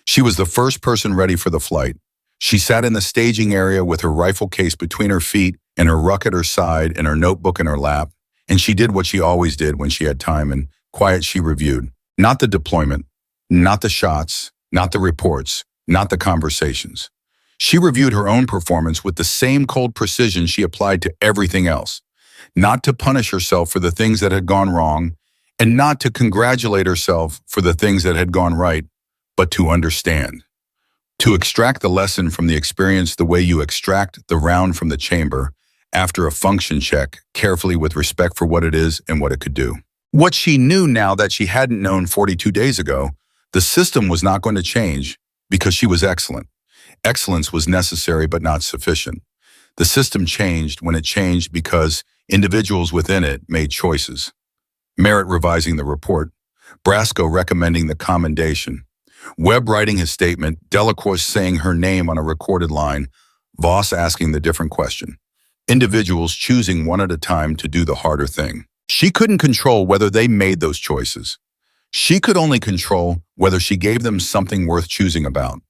She was the first person ready for the flight. She sat in the staging area with her rifle case between her feet and her ruck at her side and her notebook in her lap, and she did what she always did when she had time, and quiet she reviewed. Not the deployment, not the shots, not the reports, not the conversations. She reviewed her own performance with the same cold precision she applied to everything else. not to punish herself for the things that had gone wrong, and not to congratulate herself for the things that had gone right, but to understand. To extract the lesson from the experience the way you extract the round from the chamber after a function check, carefully with respect for what it is and what it could do. What she knew now that she hadn't known 42 days ago, the system was not going to change because she was excellent. Excellence was necessary but not sufficient. The system changed when it changed because individuals within it made choices. Merritt revising the report, Brasco recommending the commendation, Webb writing his statement, Delacroix saying her name on a recorded line, Voss asking the different question. Individuals choosing one at a time to do the harder thing. She couldn't control whether they made those choices. She could only control whether she gave them something worth choosing about.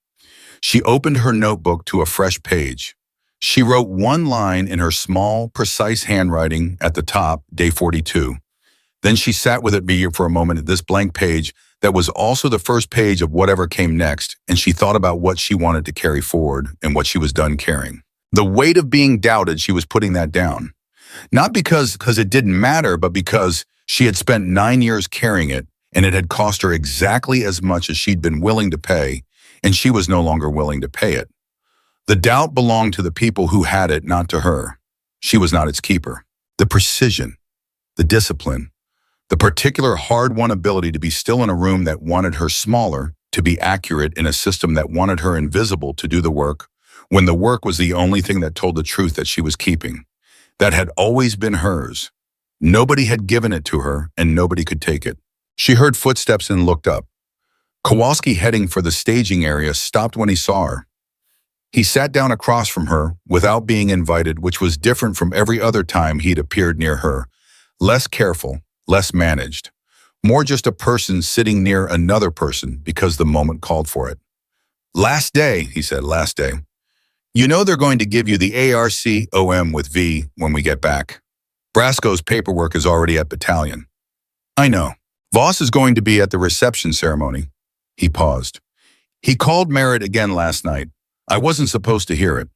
She opened her notebook to a fresh page. She wrote one line in her small, precise handwriting at the top, day 42. Then she sat with it for a moment at this blank page that was also the first page of whatever came next, and she thought about what she wanted to carry forward and what she was done carrying. The weight of being doubted, she was putting that down. Not because it didn't matter, but because she had spent 9 years carrying it, and it had cost her exactly as much as she'd been willing to pay, and she was no longer willing to pay it. The doubt belonged to the people who had it, not to her. She was not its keeper. The precision, the discipline, the particular hard-won ability to be still in a room that wanted her smaller, to be accurate in a system that wanted her invisible to do the work, when the work was the only thing that told the truth that she was keeping. That had always been hers. Nobody had given it to her, and nobody could take it. She heard footsteps and looked up. Kowalski, heading for the staging area, stopped when he saw her. He sat down across from her without being invited, which was different from every other time he'd appeared near her. Less careful, less managed. More just a person sitting near another person because the moment called for it. Last day, he said, last day. You know they're going to give you the ARCOM with V when we get back. Brasco's paperwork is already at battalion. I know. Voss is going to be at the reception ceremony. He paused. He called Merritt again last night. I wasn't supposed to hear it.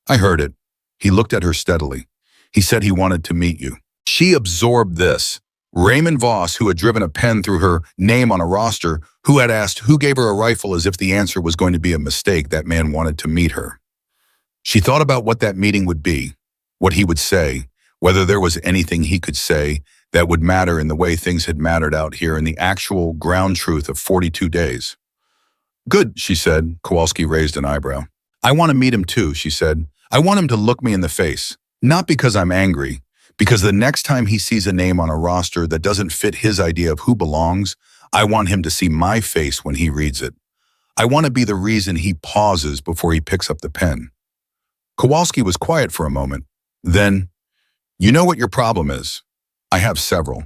I heard it. He looked at her steadily. He said he wanted to meet you. She absorbed this. Raymond Voss, who had driven a pen through her name on a roster, who had asked who gave her a rifle as if the answer was going to be a mistake, that man wanted to meet her. She thought about what that meeting would be, what he would say, whether there was anything he could say that would matter in the way things had mattered out here in the actual ground truth of 42 days. Good, she said. Kowalski raised an eyebrow. I want to meet him too, she said. I want him to look me in the face, not because I'm angry, because the next time he sees a name on a roster that doesn't fit his idea of who belongs, I want him to see my face when he reads it. I want to be the reason he pauses before he picks up the pen. Kowalski was quiet for a moment. Then, you know what your problem is? I have several.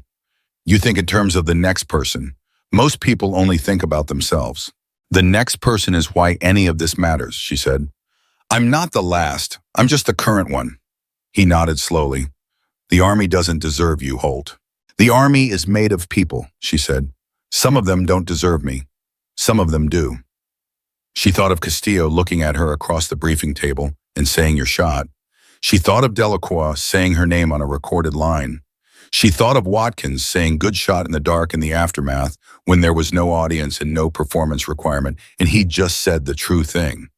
You think in terms of the next person. Most people only think about themselves. The next person is why any of this matters, she said. I'm not the last. I'm just the current one. He nodded slowly. The Army doesn't deserve you, Holt. The Army is made of people, she said. Some of them don't deserve me. Some of them do. She thought of Castillo looking at her across the briefing table and saying you're shot. She thought of Delacroix saying her name on a recorded line. She thought of Watkins saying good shot in the dark in the aftermath when there was no audience and no performance requirement, and he just said the true thing.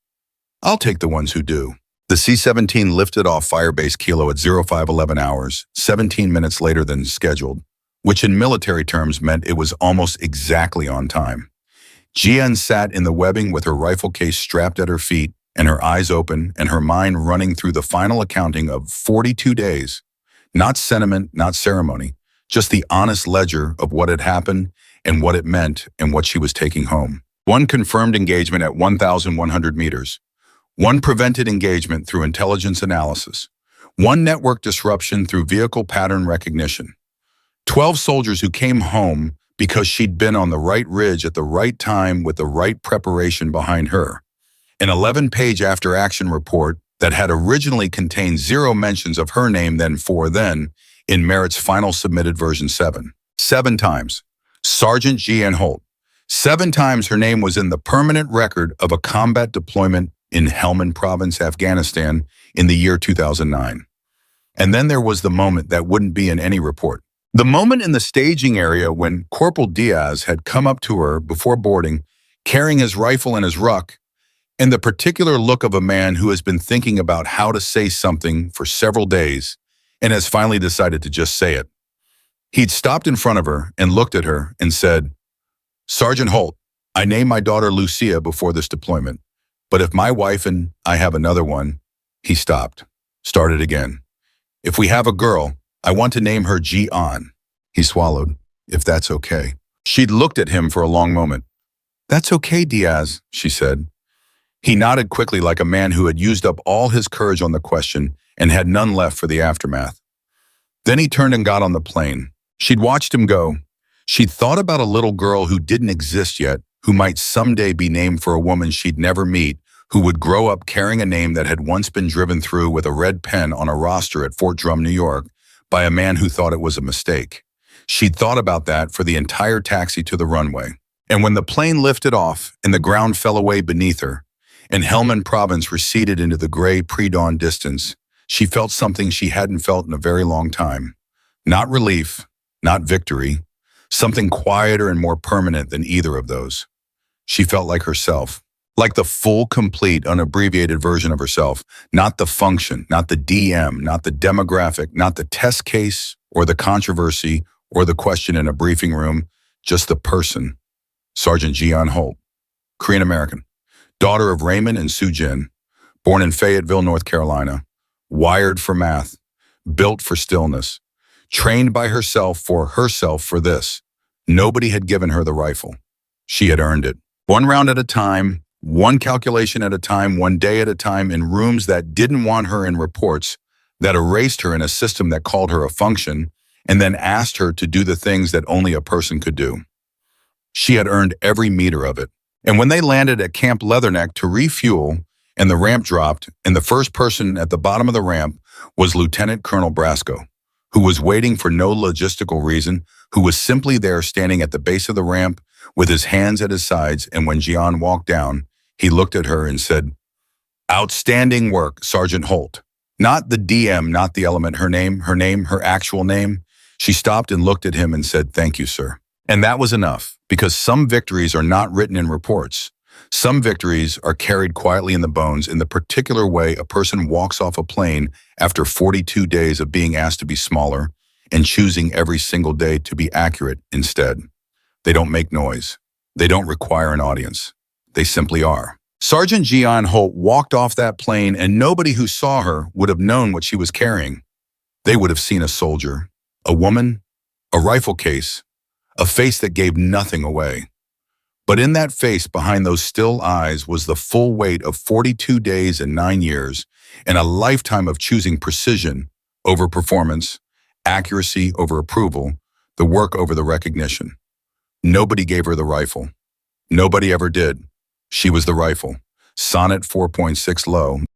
I'll take the ones who do. The C-17 lifted off Firebase Kilo at 0511 hours, 17 minutes later than scheduled, which in military terms meant it was almost exactly on time. Ji-An sat in the webbing with her rifle case strapped at her feet and her eyes open and her mind running through the final accounting of 42 days. Not sentiment, not ceremony, just the honest ledger of what had happened and what it meant and what she was taking home. One confirmed engagement at 1,100 meters. One prevented engagement through intelligence analysis. One network disruption through vehicle pattern recognition. 12 soldiers who came home because she'd been on the right ridge at the right time with the right preparation behind her. An 11-page after-action report that had originally contained 0 mentions of her name, then 4 then, in Merritt's final submitted version 7. 7 times. Sergeant Ji-An Holt. 7 times her name was in the permanent record of a combat deployment in Helmand Province, Afghanistan, in the year 2009. And then there was the moment that wouldn't be in any report. The moment in the staging area when Corporal Diaz had come up to her before boarding, carrying his rifle in his ruck, and the particular look of a man who has been thinking about how to say something for several days and has finally decided to just say it. He'd stopped in front of her and looked at her and said, "Sergeant Holt, I named my daughter Lucia before this deployment, but if my wife and I have another one," he stopped, started again. "If we have a girl, I want to name her Ji-An." He swallowed. "If that's okay." She'd looked at him for a long moment. "That's okay, Diaz," she said. He nodded quickly like a man who had used up all his courage on the question and had none left for the aftermath. Then he turned and got on the plane. She'd watched him go. She'd thought about a little girl who didn't exist yet, who might someday be named for a woman she'd never meet, who would grow up carrying a name that had once been driven through with a red pen on a roster at Fort Drum, New York, by a man who thought it was a mistake. She'd thought about that for the entire taxi to the runway. And when the plane lifted off and the ground fell away beneath her, and Helmand Province receded into the gray pre-dawn distance, she felt something she hadn't felt in a very long time. Not relief, not victory, something quieter and more permanent than either of those. She felt like herself, like the full, complete, unabbreviated version of herself, not the function, not the DM, not the demographic, not the test case or the controversy or the question in a briefing room, just the person. Sergeant Ji-An Holt, Korean American, daughter of Raymond and Sue Jin, born in Fayetteville, North Carolina, wired for math, built for stillness, trained by herself for this. Nobody had given her the rifle. She had earned it. One round at a time, one calculation at a time, one day at a time, in rooms that didn't want her in reports, that erased her in a system that called her a function, and then asked her to do the things that only a person could do. She had earned every meter of it. And when they landed at Camp Leatherneck to refuel, and the ramp dropped, and the first person at the bottom of the ramp was Lieutenant Colonel Brasco, who was waiting for no logistical reason, who was simply there standing at the base of the ramp with his hands at his sides, and when Ji-An walked down, he looked at her and said, "Outstanding work, Sergeant Holt." Not the DM, not the element, her name, her actual name. She stopped and looked at him and said, "Thank you, sir." And that was enough, because some victories are not written in reports. Some victories are carried quietly in the bones in the particular way a person walks off a plane after 42 days of being asked to be smaller and choosing every single day to be accurate instead. They don't make noise. They don't require an audience. They simply are. Sergeant Ji-An Holt walked off that plane, and nobody who saw her would have known what she was carrying. They would have seen a soldier, a woman, a rifle case, a face that gave nothing away. But in that face, behind those still eyes, was the full weight of 42 days and 9 years, and a lifetime of choosing precision over performance, accuracy over approval, the work over the recognition. Nobody gave her the rifle. Nobody ever did. She was the rifle. Sonnet 4.6 low.